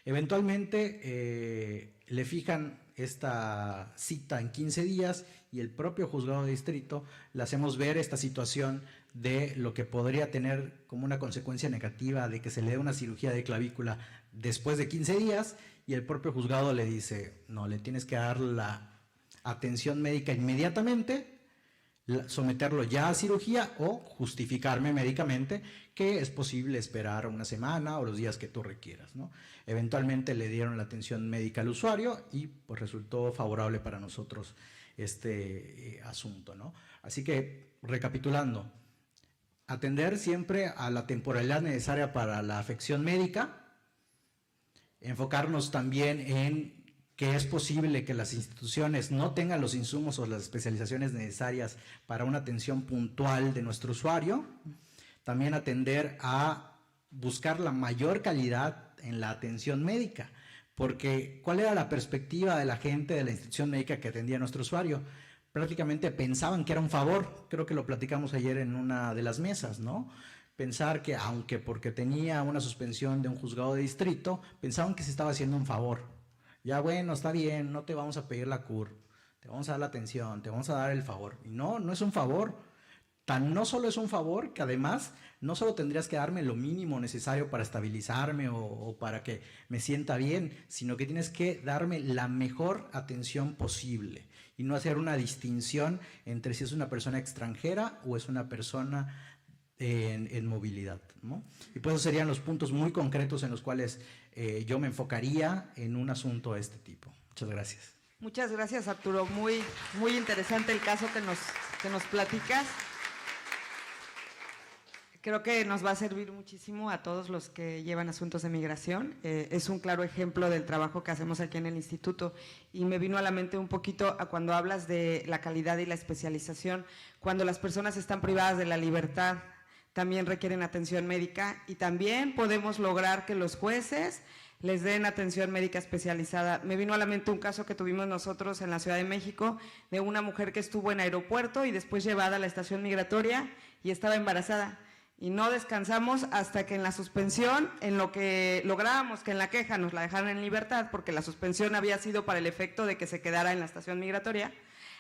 Eventualmente le fijan esta cita en 15 días y el propio juzgado de distrito le hacemos ver esta situación de lo que podría tener como una consecuencia negativa de que se le dé una cirugía de clavícula después de 15 días y el propio juzgado le dice, no, le tienes que dar la atención médica inmediatamente, someterlo ya a cirugía o justificarme médicamente que es posible esperar una semana o los días que tú requieras, ¿no? Eventualmente le dieron la atención médica al usuario y pues resultó favorable para nosotros este asunto, ¿no? Así que, recapitulando, atender siempre a la temporalidad necesaria para la afección médica, enfocarnos también en que es posible que las instituciones no tengan los insumos o las especializaciones necesarias para una atención puntual de nuestro usuario. También atender a buscar la mayor calidad en la atención médica, porque ¿cuál era la perspectiva de la gente de la institución médica que atendía a nuestro usuario? Prácticamente pensaban que era un favor, creo que lo platicamos ayer en una de las mesas, ¿no? Pensar que aunque porque tenía una suspensión de un juzgado de distrito, pensaban que se estaba haciendo un favor. Ya bueno, está bien, no te vamos a pedir la CURP, te vamos a dar la atención, te vamos a dar el favor. Y no, no es un favor. No solo es un favor, que además no solo tendrías que darme lo mínimo necesario para estabilizarme o para que me sienta bien, sino que tienes que darme la mejor atención posible y no hacer una distinción entre si es una persona extranjera o es una persona en movilidad, ¿no? Y pues esos serían los puntos muy concretos en los cuales yo me enfocaría en un asunto de este tipo. Muchas gracias. Muchas gracias, Arturo. Muy interesante el caso que nos platicas. Creo que nos va a servir muchísimo a todos los que llevan asuntos de migración. Es un claro ejemplo del trabajo que hacemos aquí en el instituto y me vino a la mente un poquito a cuando hablas de la calidad y la especialización. Cuando las personas están privadas de la libertad, también requieren atención médica y también podemos lograr que los jueces les den atención médica especializada. Me vino a la mente un caso que tuvimos nosotros en la Ciudad de México de una mujer que estuvo en aeropuerto y después llevada a la estación migratoria y estaba embarazada. Y no descansamos hasta que en la suspensión, en lo que lográbamos que en la queja nos la dejaran en libertad, porque la suspensión había sido para el efecto de que se quedara en la estación migratoria,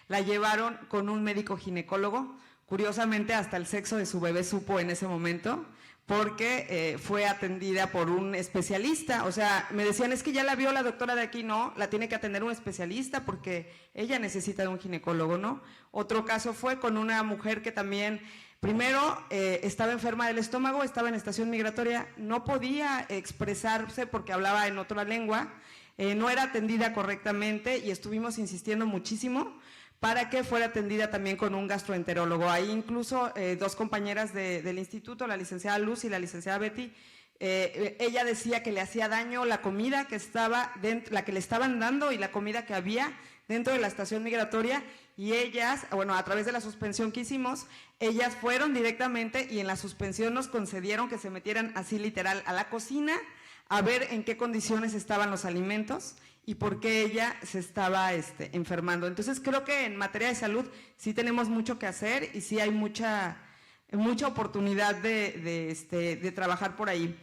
la llevaron con un médico ginecólogo. Curiosamente, hasta el sexo de su bebé supo en ese momento, porque fue atendida por un especialista. O sea, me decían, es que ya la vio la doctora de aquí. No, la tiene que atender un especialista porque ella necesita de un ginecólogo, ¿no? Otro caso fue con una mujer que también, primero, estaba enferma del estómago, estaba en estación migratoria, no podía expresarse porque hablaba en otra lengua, no era atendida correctamente y estuvimos insistiendo muchísimo para que fuera atendida también con un gastroenterólogo. Ahí incluso dos compañeras del instituto, la licenciada Luz y la licenciada Betty, ella decía que le hacía daño la comida que estaba dentro, la que le estaban dando y la comida que había dentro de la estación migratoria, y ellas, bueno, a través de la suspensión que hicimos, ellas fueron directamente y en la suspensión nos concedieron que se metieran así literal a la cocina a ver en qué condiciones estaban los alimentos y por qué ella se estaba enfermando. Entonces creo que en materia de salud sí tenemos mucho que hacer y sí hay mucha oportunidad de trabajar por ahí.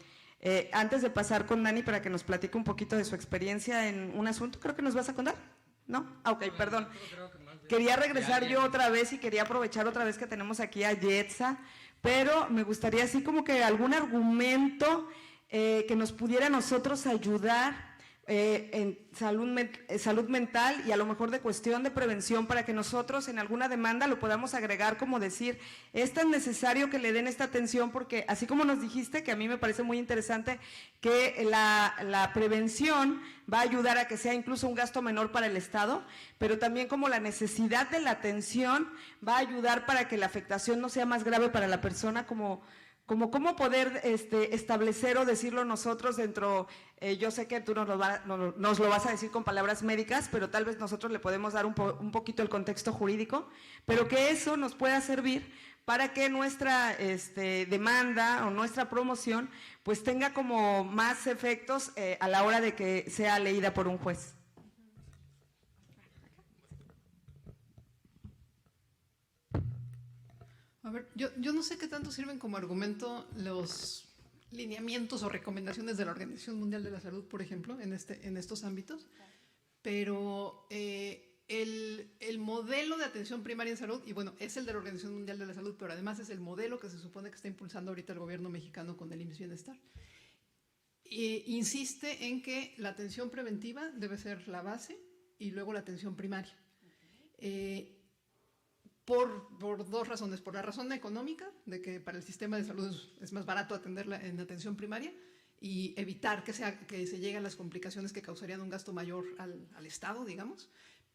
Antes de pasar con Dani para que nos platique un poquito de su experiencia en un asunto, creo que nos vas a contar, ¿no? Ok, perdón. Quería regresar yo otra vez y quería aprovechar otra vez que tenemos aquí a Yetza, pero me gustaría así como que algún argumento que nos pudiera a nosotros ayudar en salud mental y a lo mejor de cuestión de prevención, para que nosotros en alguna demanda lo podamos agregar, como decir, es tan necesario que le den esta atención, porque así como nos dijiste, que a mí me parece muy interesante, que la prevención va a ayudar a que sea incluso un gasto menor para el Estado, pero también como la necesidad de la atención va a ayudar para que la afectación no sea más grave para la persona, como cómo poder establecer o decirlo nosotros dentro, yo sé que tú nos lo vas a decir con palabras médicas, pero tal vez nosotros le podemos dar un poquito el contexto jurídico, pero que eso nos pueda servir para que nuestra demanda o nuestra promoción pues tenga como más efectos a la hora de que sea leída por un juez. A ver, yo no sé qué tanto sirven como argumento los lineamientos o recomendaciones de la Organización Mundial de la Salud, por ejemplo, en estos ámbitos, pero el modelo de atención primaria en salud, y bueno, es el de la Organización Mundial de la Salud, pero además es el modelo que se supone que está impulsando ahorita el gobierno mexicano con el IMSS Bienestar, insiste en que la atención preventiva debe ser la base y luego la atención primaria. Por dos razones. Por la razón económica, de que para el sistema de salud es más barato atenderla en atención primaria y evitar que se lleguen a las complicaciones que causarían un gasto mayor al Estado, digamos,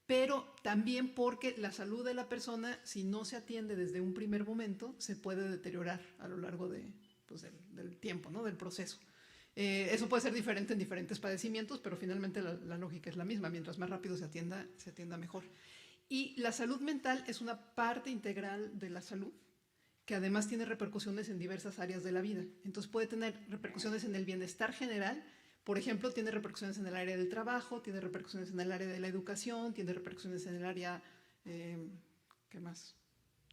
pero también porque la salud de la persona, si no se atiende desde un primer momento, se puede deteriorar a lo largo del tiempo, ¿no? Del proceso. Eso puede ser diferente en diferentes padecimientos, pero finalmente la lógica es la misma. Mientras más rápido se atienda mejor. Y la salud mental es una parte integral de la salud, que además tiene repercusiones en diversas áreas de la vida. Entonces puede tener repercusiones en el bienestar general. Por ejemplo, tiene repercusiones en el área del trabajo, tiene repercusiones en el área de la educación, tiene repercusiones en el área… ¿qué más?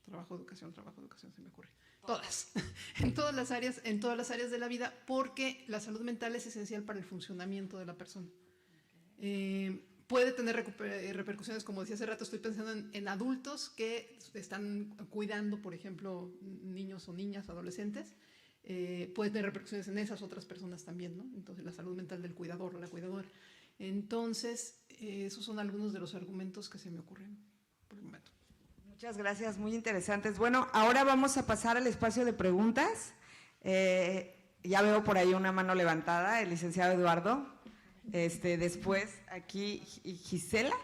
Trabajo, educación, se me ocurre. Todas. en todas las áreas de la vida, porque la salud mental es esencial para el funcionamiento de la persona. Puede tener repercusiones, como decía hace rato, estoy pensando en adultos que están cuidando, por ejemplo, niños o niñas, adolescentes. Puede tener repercusiones en esas otras personas también, ¿no? Entonces, la salud mental del cuidador o la cuidadora. Entonces, esos son algunos de los argumentos que se me ocurren por el momento. Muchas gracias, muy interesantes. Bueno, ahora vamos a pasar al espacio de preguntas. Ya veo por ahí una mano levantada, el licenciado Eduardo. Después aquí Gisela,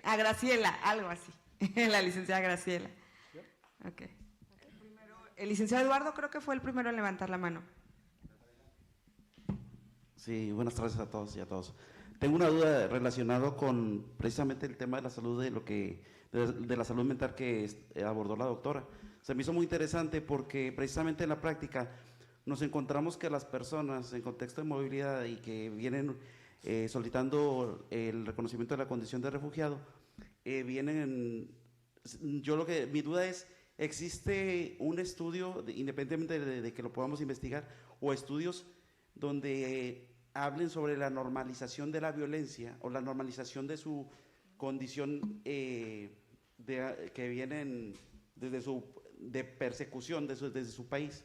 Graciela, algo así, la licenciada Graciela. Okay. El licenciado Eduardo creo que fue el primero en levantar la mano. Sí, buenas tardes a todos y a todos. Tengo una duda relacionada con precisamente el tema de la salud, de la salud mental que abordó la doctora. Se me hizo muy interesante porque precisamente en la práctica nos encontramos que las personas en contexto de movilidad y que vienen solicitando el reconocimiento de la condición de refugiado, mi duda es, ¿existe un estudio, independientemente de que lo podamos investigar, o estudios donde hablen sobre la normalización de la violencia o la normalización de su condición que vienen de persecución desde su país?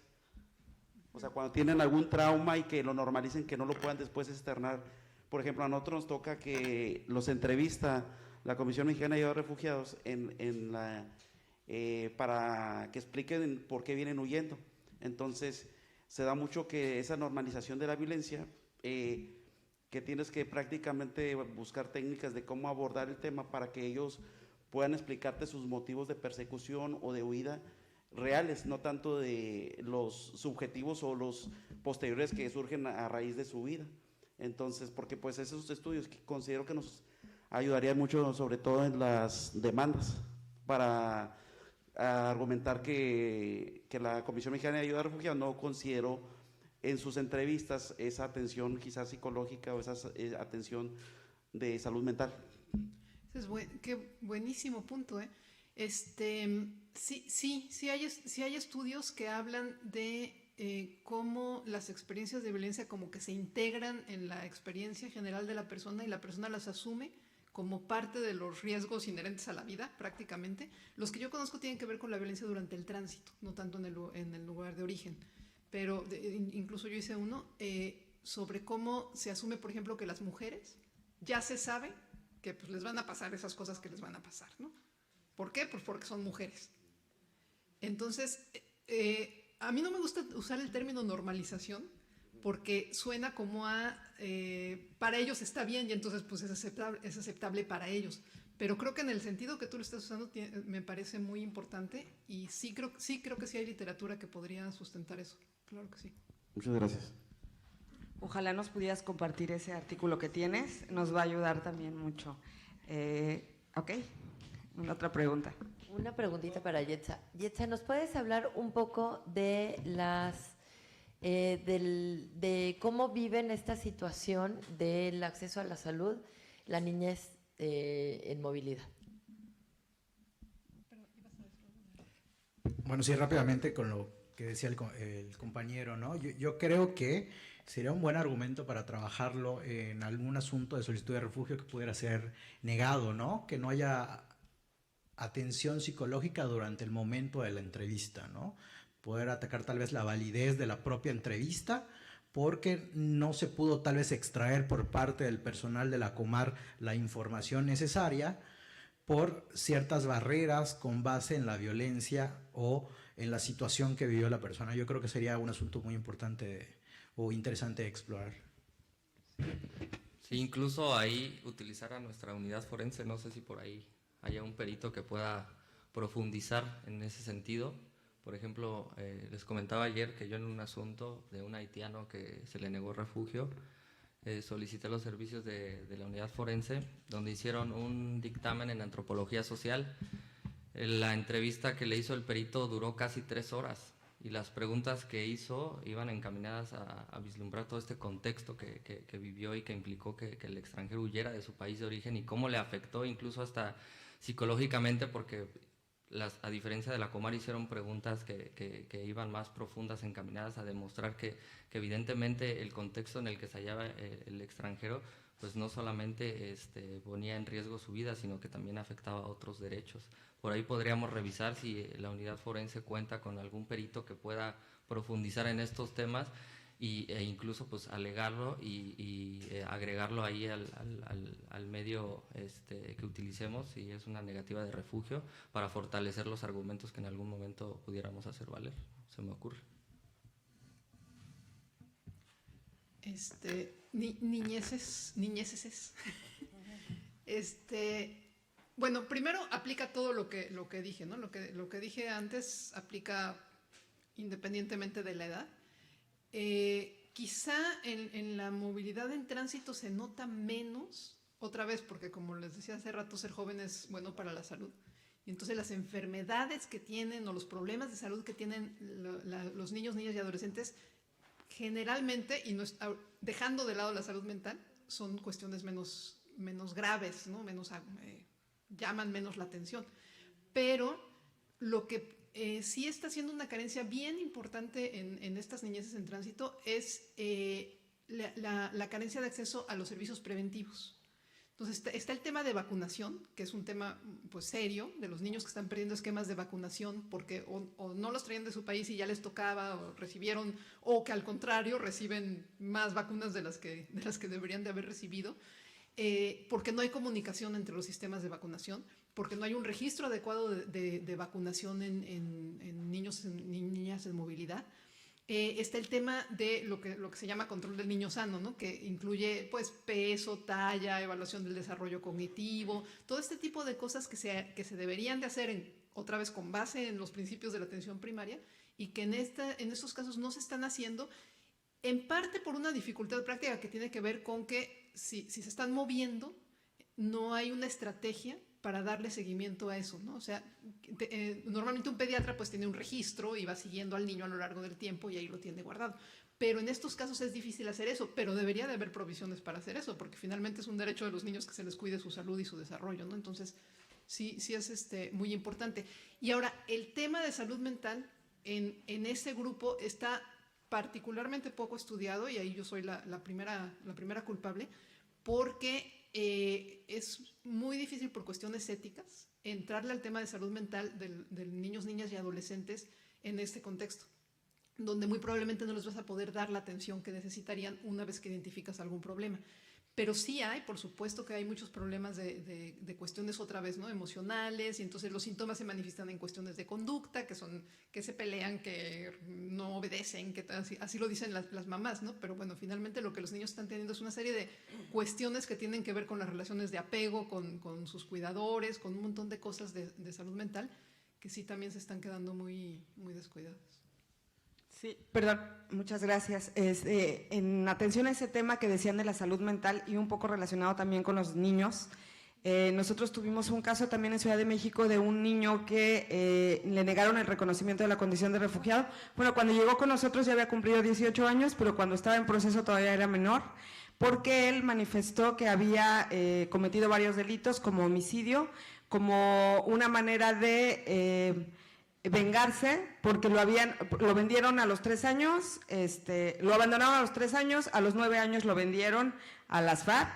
O sea, cuando tienen algún trauma y que lo normalicen, que no lo puedan después externar. Por ejemplo, a nosotros nos toca que los entrevista la Comisión Mexicana de Ayuda a Refugiados para que expliquen por qué vienen huyendo. Entonces, se da mucho que esa normalización de la violencia, que tienes que prácticamente buscar técnicas de cómo abordar el tema para que ellos puedan explicarte sus motivos de persecución o de huida reales, no tanto de los subjetivos o los posteriores que surgen a raíz de su vida. Entonces, porque pues esos estudios que considero que nos ayudarían mucho, sobre todo en las demandas, para argumentar que la Comisión Mexicana de Ayuda a Refugiados no consideró en sus entrevistas esa atención quizás psicológica o esa atención de salud mental. Qué buenísimo punto, ¿eh? Sí hay estudios que hablan de cómo las experiencias de violencia como que se integran en la experiencia general de la persona y la persona las asume como parte de los riesgos inherentes a la vida, prácticamente. Los que yo conozco tienen que ver con la violencia durante el tránsito, no tanto en el lugar de origen. Pero incluso yo hice uno sobre cómo se asume, por ejemplo, que las mujeres ya se sabe que pues, les van a pasar esas cosas que les van a pasar, ¿no? ¿Por qué? Pues porque son mujeres. Entonces, a mí no me gusta usar el término normalización porque suena como para ellos está bien y entonces pues es aceptable para ellos. Pero creo que en el sentido que tú lo estás usando me parece muy importante y sí creo que sí hay literatura que podría sustentar eso. Claro que sí. Muchas gracias. Ojalá nos pudieras compartir ese artículo que tienes, nos va a ayudar también mucho. Ok, una otra pregunta. Una preguntita para Yetza. Yetza, ¿nos puedes hablar un poco de de cómo viven esta situación del acceso a la salud la niñez en movilidad? Bueno, sí, rápidamente con lo que decía el compañero, ¿no? Yo creo que sería un buen argumento para trabajarlo en algún asunto de solicitud de refugio que pudiera ser negado, ¿no? Que no haya atención psicológica durante el momento de la entrevista, ¿no? Poder atacar tal vez la validez de la propia entrevista porque no se pudo tal vez extraer por parte del personal de la Comar la información necesaria por ciertas barreras con base en la violencia o en la situación que vivió la persona. Yo creo que sería un asunto muy importante o interesante de explorar. Sí, incluso ahí utilizar a nuestra unidad forense, no sé si por ahí haya un perito que pueda profundizar en ese sentido. Por ejemplo, les comentaba ayer que yo en un asunto de un haitiano que se le negó refugio, solicité los servicios de la unidad forense, donde hicieron un dictamen en antropología social. La entrevista que le hizo el perito duró casi 3 horas y las preguntas que hizo iban encaminadas a vislumbrar todo este contexto que vivió y que implicó que el extranjero huyera de su país de origen y cómo le afectó incluso hasta psicológicamente, porque a diferencia de la Comar hicieron preguntas que iban más profundas, encaminadas a demostrar que evidentemente el contexto en el que se hallaba el extranjero pues no solamente ponía en riesgo su vida, sino que también afectaba a otros derechos. Por ahí podríamos revisar si la unidad forense cuenta con algún perito que pueda profundizar en estos temas e incluso pues alegarlo y agregarlo ahí al medio que utilicemos si es una negativa de refugio para fortalecer los argumentos que en algún momento pudiéramos hacer valer, se me ocurre. Niñeces. Bueno, primero aplica todo lo que dije, ¿no? Lo que dije antes aplica independientemente de la edad. Quizá en la movilidad en tránsito se nota menos, otra vez porque como les decía hace rato, ser joven es bueno para la salud. Y entonces las enfermedades que tienen o los problemas de salud que tienen los niños, niñas y adolescentes generalmente, y dejando de lado la salud mental, son cuestiones menos graves, ¿no? Llaman menos la atención. Pero lo que sí está siendo una carencia bien importante en estas niñeces en tránsito es la carencia de acceso a los servicios preventivos. Entonces está el tema de vacunación, que es un tema pues serio, de los niños que están perdiendo esquemas de vacunación porque o no los traían de su país y ya les tocaba, o recibieron, o que al contrario reciben más vacunas de las que deberían de haber recibido, porque no hay comunicación entre los sistemas de vacunación, porque no hay un registro adecuado de vacunación en niños y niñas en movilidad. Está el tema de lo que se llama control del niño sano, ¿no? Que incluye pues, peso, talla, evaluación del desarrollo cognitivo, todo este tipo de cosas que se deberían de hacer, otra vez con base en los principios de la atención primaria, y que en estos casos no se están haciendo, en parte por una dificultad práctica que tiene que ver con que si se están moviendo, no hay una estrategia para darle seguimiento a eso, ¿no? O sea, normalmente un pediatra pues tiene un registro y va siguiendo al niño a lo largo del tiempo y ahí lo tiene guardado. Pero en estos casos es difícil hacer eso, pero debería de haber provisiones para hacer eso, porque finalmente es un derecho de los niños que se les cuide su salud y su desarrollo, ¿no? Entonces, sí es muy importante. Y ahora, el tema de salud mental en ese grupo está particularmente poco estudiado, y ahí yo soy la primera culpable, porque es muy difícil por cuestiones éticas entrarle al tema de salud mental de niños, niñas y adolescentes en este contexto, donde muy probablemente no les vas a poder dar la atención que necesitarían una vez que identificas algún problema. Pero sí hay, por supuesto que hay muchos problemas de cuestiones otra vez, ¿no? Emocionales, y entonces los síntomas se manifiestan en cuestiones de conducta, que se pelean, que no obedecen, que así lo dicen las mamás, ¿no? Pero bueno, finalmente lo que los niños están teniendo es una serie de cuestiones que tienen que ver con las relaciones de apego, con sus cuidadores, con un montón de cosas de salud mental, que sí también se están quedando muy, muy descuidadas. Sí, perdón, muchas gracias. En atención a ese tema que decían de la salud mental y un poco relacionado también con los niños, nosotros tuvimos un caso también en Ciudad de México de un niño que le negaron el reconocimiento de la condición de refugiado. Bueno, cuando llegó con nosotros ya había cumplido 18 años, pero cuando estaba en proceso todavía era menor, porque él manifestó que había cometido varios delitos como homicidio, como una manera de vengarse, porque lo vendieron a los 3 años, lo abandonaron a los 3 años, a los 9 años lo vendieron a las FARC,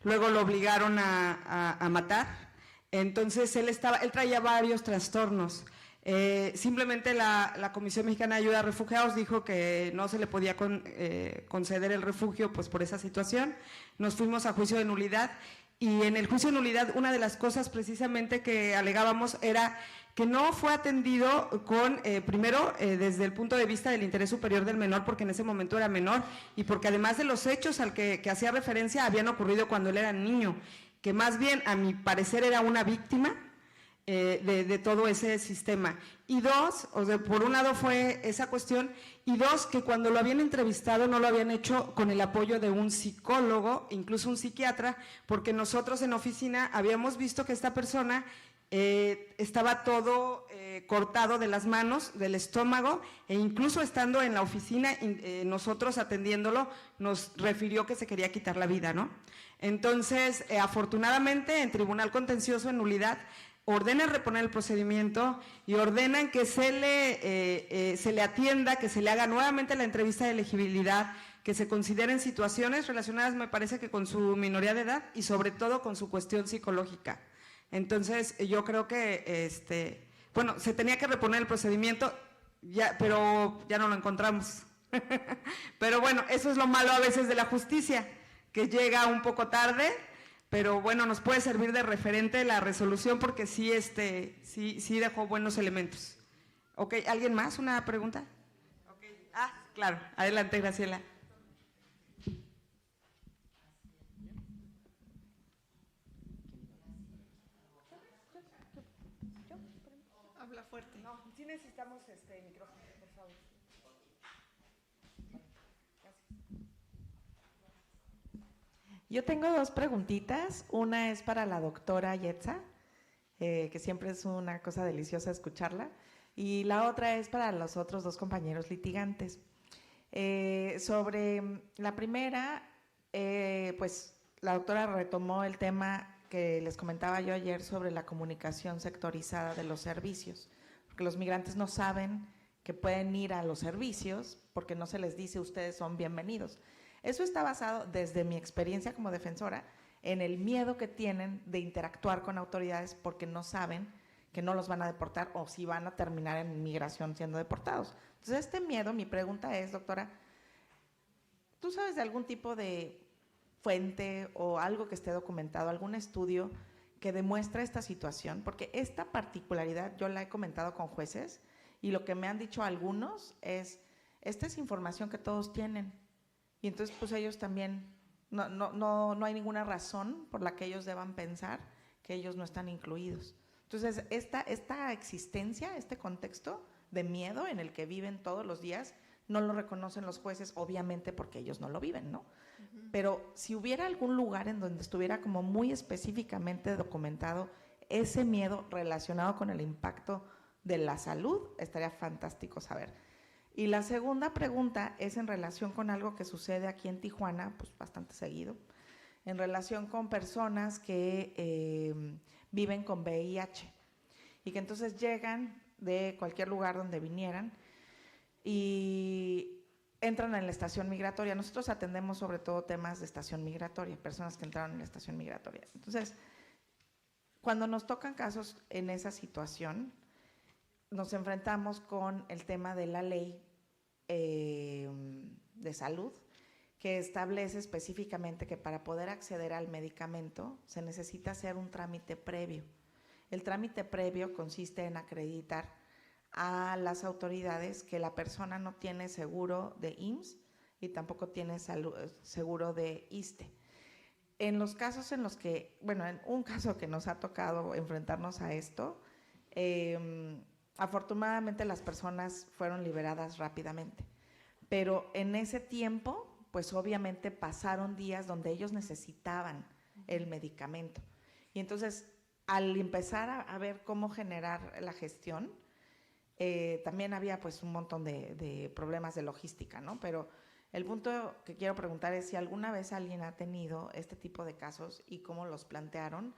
luego lo obligaron a matar. Entonces él traía varios trastornos. Simplemente la Comisión Mexicana de Ayuda a Refugiados dijo que no se le podía conceder el refugio pues por esa situación. Nos fuimos a juicio de nulidad, y en el juicio de nulidad una de las cosas precisamente que alegábamos era que no fue atendido primero desde el punto de vista del interés superior del menor, porque en ese momento era menor, y porque además de los hechos al que hacía referencia habían ocurrido cuando él era niño, que más bien a mi parecer era una víctima de todo ese sistema. Y dos, por un lado fue esa cuestión, y dos, que cuando lo habían entrevistado no lo habían hecho con el apoyo de un psicólogo, incluso un psiquiatra, porque nosotros en oficina habíamos visto que esta persona estaba todo cortado de las manos, del estómago, e incluso estando en la oficina, nosotros atendiéndolo, nos refirió que se quería quitar la vida, ¿no? Entonces, afortunadamente, en Tribunal Contencioso, en nulidad, ordenan reponer el procedimiento y ordenan que se le atienda, que se le haga nuevamente la entrevista de elegibilidad, que se consideren situaciones relacionadas, me parece que con su minoría de edad y sobre todo con su cuestión psicológica. Entonces, yo creo que, bueno, se tenía que reponer el procedimiento, pero ya no lo encontramos. Pero bueno, eso es lo malo a veces de la justicia, que llega un poco tarde, pero bueno, nos puede servir de referente la resolución porque sí dejó buenos elementos. Ok, ¿alguien más? ¿Una pregunta? Okay. Claro, adelante, Graciela. Habla fuerte. No, sí necesitamos micrófono, por favor. Yo tengo 2 preguntitas. Una es para la doctora Yetza, que siempre es una cosa deliciosa escucharla, y la otra es para los otros 2 compañeros litigantes. Sobre la primera, pues la doctora retomó el tema que les comentaba yo ayer sobre la comunicación sectorizada de los servicios, porque los migrantes no saben que pueden ir a los servicios porque no se les dice ustedes son bienvenidos. Eso está basado, desde mi experiencia como defensora, en el miedo que tienen de interactuar con autoridades porque no saben que no los van a deportar o si van a terminar en migración siendo deportados. Entonces, este miedo, mi pregunta es, doctora, ¿tú sabes de algún tipo de fuente o algo que esté documentado, algún estudio que demuestre esta situación? Porque esta particularidad yo la he comentado con jueces y lo que me han dicho algunos es, esta es información que todos tienen y entonces pues ellos también, no hay ninguna razón por la que ellos deban pensar que ellos no están incluidos. Entonces esta existencia, este contexto de miedo en el que viven todos los días, no lo reconocen los jueces, obviamente porque ellos no lo viven, ¿no? Pero si hubiera algún lugar en donde estuviera como muy específicamente documentado ese miedo relacionado con el impacto de la salud, estaría fantástico saber. Y la segunda pregunta es en relación con algo que sucede aquí en Tijuana, pues bastante seguido, en relación con personas que viven con VIH y que entonces llegan de cualquier lugar donde vinieran y entran en la estación migratoria. Nosotros atendemos sobre todo temas de estación migratoria, personas que entraron en la estación migratoria. Entonces, cuando nos tocan casos en esa situación, nos enfrentamos con el tema de la ley de salud, que establece específicamente que para poder acceder al medicamento se necesita hacer un trámite previo. El trámite previo consiste en acreditar a las autoridades que la persona no tiene seguro de IMSS y tampoco tiene seguro de ISSSTE. En los casos en los que, bueno, en un caso que nos ha tocado enfrentarnos a esto, afortunadamente las personas fueron liberadas rápidamente, pero en ese tiempo, pues obviamente pasaron días donde ellos necesitaban el medicamento. Y entonces, al empezar a ver cómo generar la gestión, también había pues un montón de problemas de logística, ¿no? Pero el punto que quiero preguntar es si alguna vez alguien ha tenido este tipo de casos y cómo los plantearon,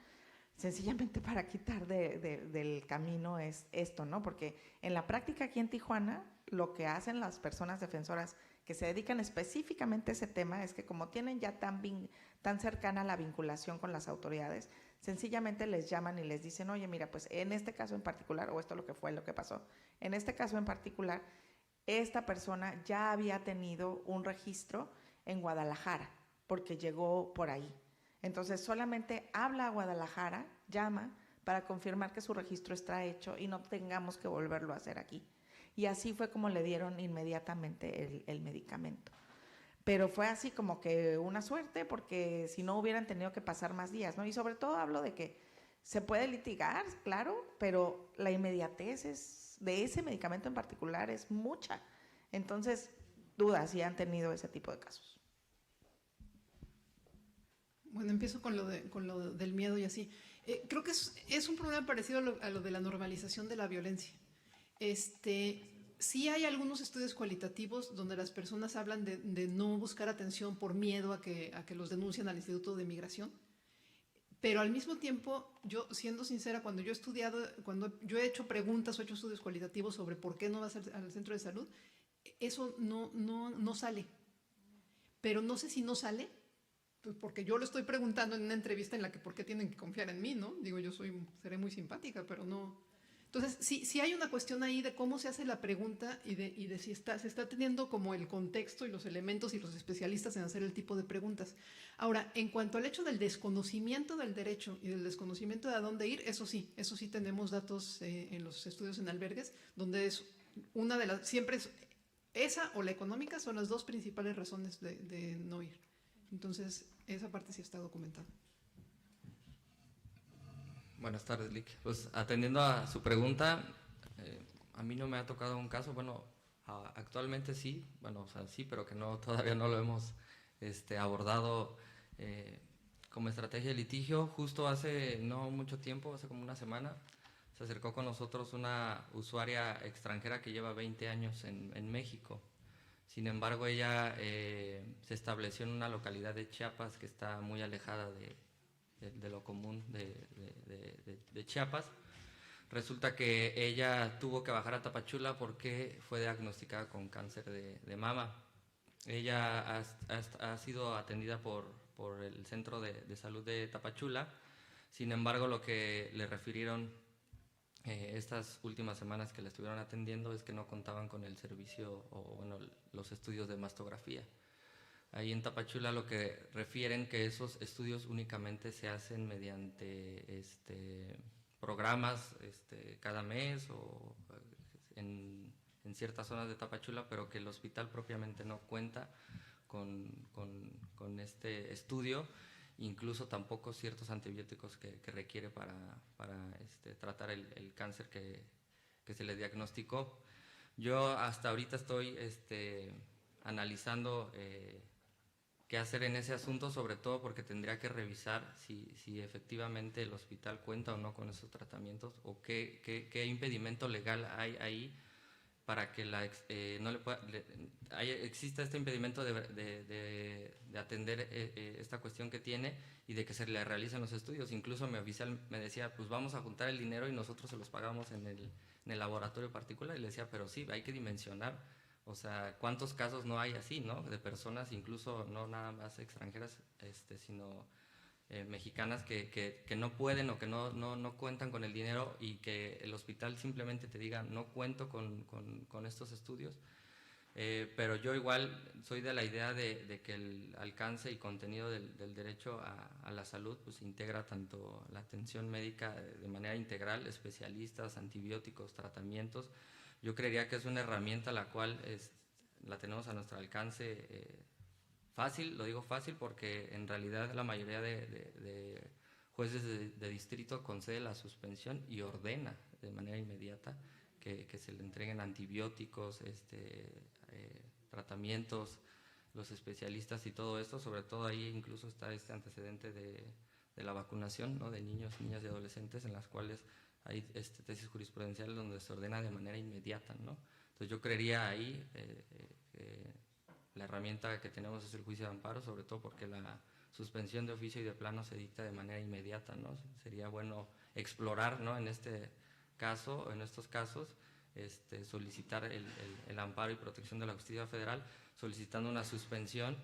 sencillamente para quitar del camino es esto, ¿no? Porque en la práctica aquí en Tijuana, lo que hacen las personas defensoras que se dedican específicamente a ese tema es que como tienen ya tan cercana la vinculación con las autoridades, sencillamente les llaman y les dicen, oye, mira, pues en este caso en particular, o esto lo que fue lo que pasó, en este caso en particular, esta persona ya había tenido un registro en Guadalajara, porque llegó por ahí. Entonces solamente habla a Guadalajara, llama para confirmar que su registro está hecho y no tengamos que volverlo a hacer aquí. Y así fue como le dieron inmediatamente el medicamento. Pero fue así como que una suerte, porque si no hubieran tenido que pasar más días, ¿no? Y sobre todo hablo de que se puede litigar, claro, pero la inmediatez de ese medicamento en particular es mucha. Entonces, dudas si han tenido ese tipo de casos. Bueno, empiezo con lo del miedo y así. Creo que es un problema parecido a lo de la normalización de la violencia. Sí hay algunos estudios cualitativos donde las personas hablan de no buscar atención por miedo a que los denuncien al Instituto de Migración, pero al mismo tiempo, yo siendo sincera, cuando yo he hecho preguntas o he hecho estudios cualitativos sobre por qué no vas al centro de salud, eso no sale. Pero no sé si no sale, pues porque yo lo estoy preguntando en una entrevista en la que por qué tienen que confiar en mí, ¿no? Digo, seré muy simpática, pero no. Entonces, sí hay una cuestión ahí de cómo se hace la pregunta y de si se está teniendo como el contexto y los elementos y los especialistas en hacer el tipo de preguntas. Ahora, en cuanto al hecho del desconocimiento del derecho y del desconocimiento de a dónde ir, eso sí tenemos datos en los estudios en albergues, donde es una de las, siempre es esa o la económica son las dos principales razones de no ir. Entonces, esa parte sí está documentada. Buenas tardes, Lick. Pues atendiendo a su pregunta, a mí no me ha tocado un caso, bueno, actualmente sí, bueno, o sea, sí, pero que todavía no lo hemos abordado como estrategia de litigio. Justo hace no mucho tiempo, hace como una semana, se acercó con nosotros una usuaria extranjera que lleva 20 años en México. Sin embargo, ella se estableció en una localidad de Chiapas que está muy alejada de lo común de Chiapas. Resulta que ella tuvo que bajar a Tapachula porque fue diagnosticada con cáncer de mama. Ella ha sido atendida por el Centro de Salud de Tapachula. Sin embargo, lo que le refirieron estas últimas semanas que la estuvieron atendiendo es que no contaban con el servicio o bueno, los estudios de mastografía. Ahí en Tapachula lo que refieren que esos estudios únicamente se hacen mediante programas cada mes o en ciertas zonas de Tapachula, pero que el hospital propiamente no cuenta con este estudio, incluso tampoco ciertos antibióticos que requiere para tratar el cáncer que se le diagnosticó. Yo hasta ahorita estoy analizando qué hacer en ese asunto, sobre todo porque tendría que revisar si efectivamente el hospital cuenta o no con esos tratamientos o qué impedimento legal hay ahí para que exista este impedimento de atender esta cuestión que tiene y de que se le realicen los estudios. Incluso mi oficial me decía, pues vamos a juntar el dinero y nosotros se los pagamos en el laboratorio particular, y le decía, pero sí, hay que dimensionar, o sea, cuántos casos no hay así, ¿no? De personas, incluso no nada más extranjeras, sino mexicanas que no pueden o que no cuentan con el dinero y que el hospital simplemente te diga no cuento con estos estudios. Pero yo igual soy de la idea de que el alcance y contenido del derecho a la salud pues integra tanto la atención médica de manera integral, especialistas, antibióticos, tratamientos. Yo creería que es una herramienta la cual la tenemos a nuestro alcance fácil. Lo digo fácil porque en realidad la mayoría de jueces de distrito concede la suspensión y ordena de manera inmediata que se le entreguen antibióticos, tratamientos, los especialistas y todo esto. Sobre todo ahí incluso está este antecedente de la vacunación, ¿no? De niños, niñas y adolescentes, en las cuales hay tesis jurisprudenciales donde se ordena de manera inmediata, ¿no? Entonces yo creería ahí que la herramienta que tenemos es el juicio de amparo, sobre todo porque la suspensión de oficio y de plano se dicta de manera inmediata, ¿no? Sería bueno explorar, ¿no? En este caso, en estos casos, solicitar el amparo y protección de la justicia federal, solicitando una suspensión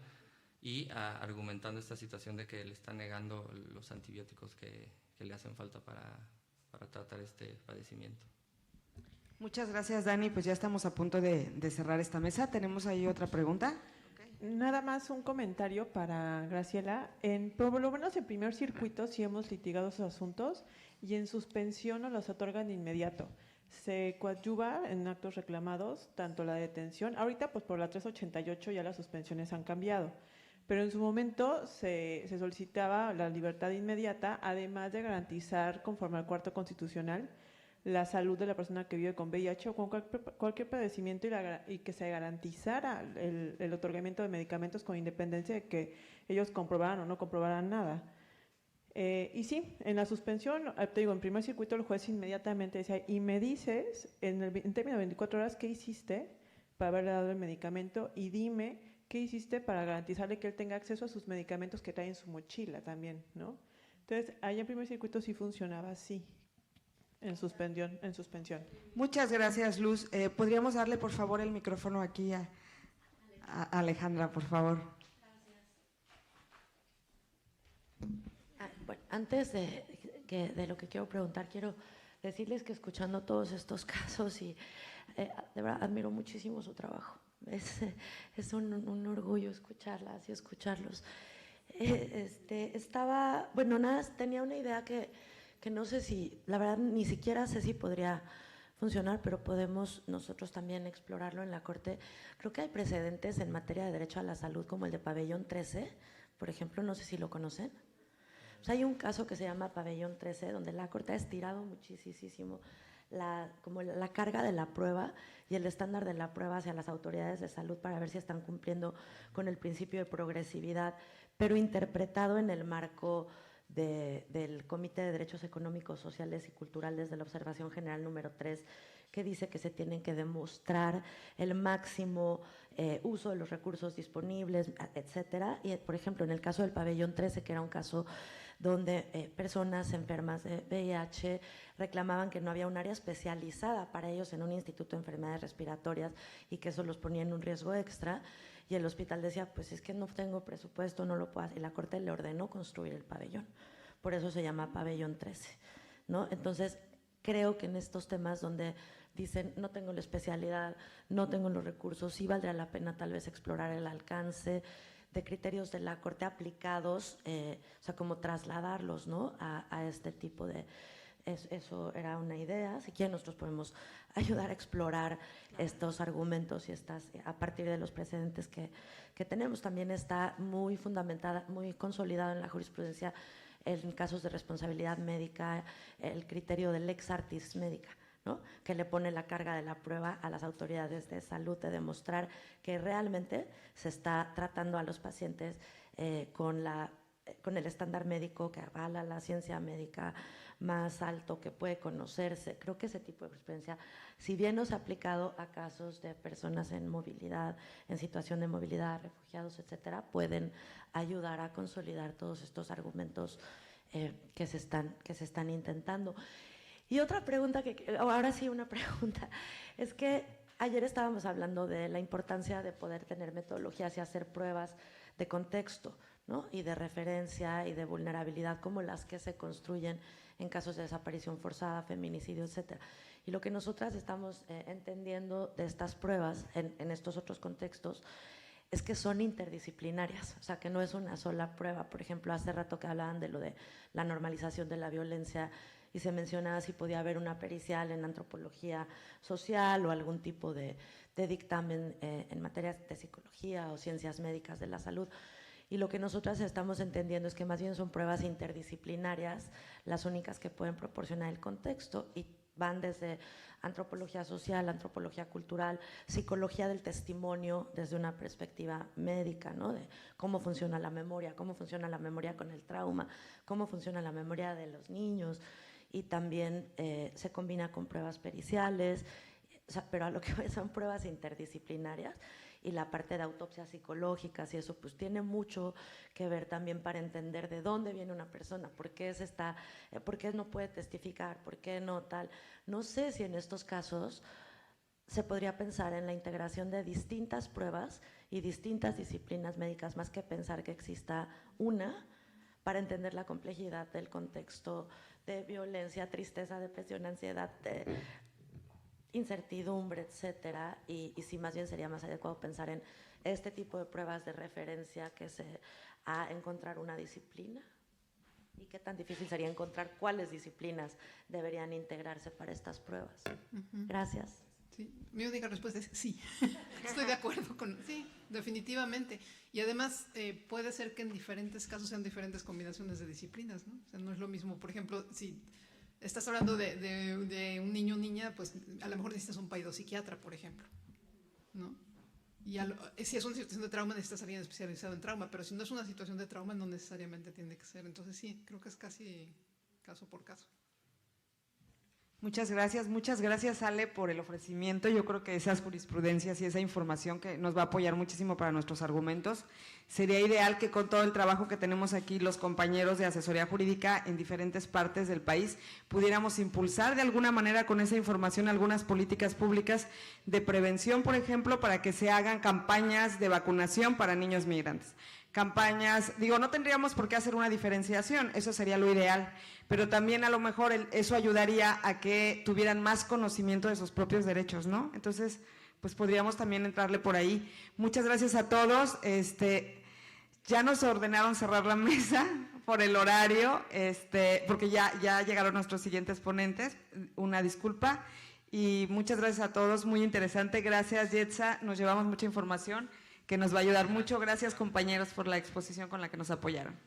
y argumentando esta situación de que le están negando los antibióticos que le hacen falta para tratar este padecimiento. Muchas gracias, Dani. Pues ya estamos a punto de cerrar esta mesa. ¿Tenemos ahí otra pregunta? Nada más un comentario para Graciela. Por lo menos en primer circuito sí hemos litigado esos asuntos y en suspensión nos los otorgan de inmediato. Se coadyuva en actos reclamados tanto la detención, ahorita pues por la 388 ya las suspensiones han cambiado, pero en su momento se solicitaba la libertad inmediata, además de garantizar, conforme al cuarto constitucional, la salud de la persona que vive con VIH o con cualquier padecimiento y que se garantizara el otorgamiento de medicamentos con independencia de que ellos comprobaran o no comprobaran nada. Y sí, en la suspensión, te digo, en primer circuito el juez inmediatamente decía, y me dices, en términos de 24 horas, ¿qué hiciste para haberle dado el medicamento? Y dime, ¿qué hiciste para garantizarle que él tenga acceso a sus medicamentos que trae en su mochila también, ¿no? Entonces, ahí en primer circuito sí funcionaba así. En suspensión. Muchas gracias, Luz. ¿Podríamos darle, por favor, el micrófono aquí a Alejandra, por favor? Bueno, antes de lo que quiero preguntar, quiero decirles que escuchando todos estos casos y de verdad admiro muchísimo su trabajo. Es un orgullo escucharlas y escucharlos. Tenía una idea que no sé si, la verdad ni siquiera sé si podría funcionar, pero podemos nosotros también explorarlo en la Corte. Creo que hay precedentes en materia de derecho a la salud como el de Pabellón 13, por ejemplo, no sé si lo conocen. O sea, hay un caso que se llama Pabellón 13, donde la Corte ha estirado muchísimo como la carga de la prueba y el estándar de la prueba hacia las autoridades de salud para ver si están cumpliendo con el principio de progresividad, pero interpretado en el marco del Comité de Derechos Económicos, Sociales y Culturales de la Observación General número 3, que dice que se tienen que demostrar el máximo uso de los recursos disponibles, etcétera. Y, por ejemplo, en el caso del pabellón 13, que era un caso donde personas enfermas de VIH reclamaban que no había un área especializada para ellos en un instituto de enfermedades respiratorias y que eso los ponía en un riesgo extra, y el hospital decía, pues es que no tengo presupuesto, no lo puedo hacer, y la Corte le ordenó construir el pabellón. Por eso se llama pabellón 13, ¿no? Entonces, creo que en estos temas donde dicen, no tengo la especialidad, no tengo los recursos, sí valdría la pena tal vez explorar el alcance de criterios de la Corte aplicados, o sea, como trasladarlos, ¿no?, a este tipo de… Eso era una idea. Si quieren, nosotros podemos ayudar a explorar estos argumentos y a partir de los precedentes que tenemos. También está muy fundamentada, muy consolidado en la jurisprudencia en casos de responsabilidad médica, el criterio del ex artis médica, ¿no?, que le pone la carga de la prueba a las autoridades de salud de demostrar que realmente se está tratando a los pacientes con el estándar médico que avala la ciencia médica más alto que puede conocerse. Creo que ese tipo de jurisprudencia, si bien no se ha aplicado a casos de personas en movilidad, en situación de movilidad, refugiados, etcétera, pueden ayudar a consolidar todos estos argumentos que se están intentando. Y otra pregunta, ahora sí una pregunta, es que ayer estábamos hablando de la importancia de poder tener metodologías y hacer pruebas de contexto, ¿no?, y de referencia y de vulnerabilidad, como las que se construyen en casos de desaparición forzada, feminicidio, etcétera. Y lo que nosotras estamos entendiendo de estas pruebas en estos otros contextos es que son interdisciplinarias, o sea, que no es una sola prueba. Por ejemplo, hace rato que hablaban de lo de la normalización de la violencia y se mencionaba si podía haber una pericial en antropología social o algún tipo de dictamen en materia de psicología o ciencias médicas de la salud. Y lo que nosotras estamos entendiendo es que más bien son pruebas interdisciplinarias las únicas que pueden proporcionar el contexto, y van desde antropología social, antropología cultural, psicología del testimonio desde una perspectiva médica, ¿no?, de cómo funciona la memoria con el trauma, cómo funciona la memoria de los niños, y también se combina con pruebas periciales, o sea, pero a lo que son pruebas interdisciplinarias. Y la parte de autopsias psicológicas y eso pues tiene mucho que ver también para entender de dónde viene una persona, por qué no puede testificar, por qué no tal. No sé si en estos casos se podría pensar en la integración de distintas pruebas y distintas disciplinas médicas, más que pensar que exista una para entender la complejidad del contexto de violencia, tristeza, depresión, ansiedad, incertidumbre, etcétera, y si más bien sería más adecuado pensar en este tipo de pruebas de referencia a encontrar una disciplina, y qué tan difícil sería encontrar cuáles disciplinas deberían integrarse para estas pruebas. Gracias. Sí, mi única respuesta es sí. Estoy de acuerdo con… Sí, definitivamente. Y además puede ser que en diferentes casos sean diferentes combinaciones de disciplinas, ¿no? O sea, no es lo mismo, por ejemplo, si estás hablando de un niño o niña, pues a lo mejor necesitas un psiquiatra, por ejemplo, ¿no? Y si es una situación de trauma, necesitas a alguien especializado en trauma, pero si no es una situación de trauma, no necesariamente tiene que ser. Entonces sí, creo que es casi caso por caso. Muchas gracias Ale por el ofrecimiento. Yo creo que esas jurisprudencias y esa información que nos va a apoyar muchísimo para nuestros argumentos. Sería ideal que con todo el trabajo que tenemos aquí los compañeros de asesoría jurídica en diferentes partes del país pudiéramos impulsar de alguna manera con esa información algunas políticas públicas de prevención, por ejemplo, para que se hagan campañas de vacunación para niños migrantes. Campañas, no tendríamos por qué hacer una diferenciación, eso sería lo ideal, pero también a lo mejor eso ayudaría a que tuvieran más conocimiento de sus propios derechos, ¿no? Entonces, pues podríamos también entrarle por ahí. Muchas gracias a todos. Ya nos ordenaron cerrar la mesa por el horario, porque ya llegaron nuestros siguientes ponentes, una disculpa, y muchas gracias a todos, muy interesante. Gracias, Yetza, nos llevamos mucha información que nos va a ayudar mucho. Gracias, compañeros, por la exposición con la que nos apoyaron.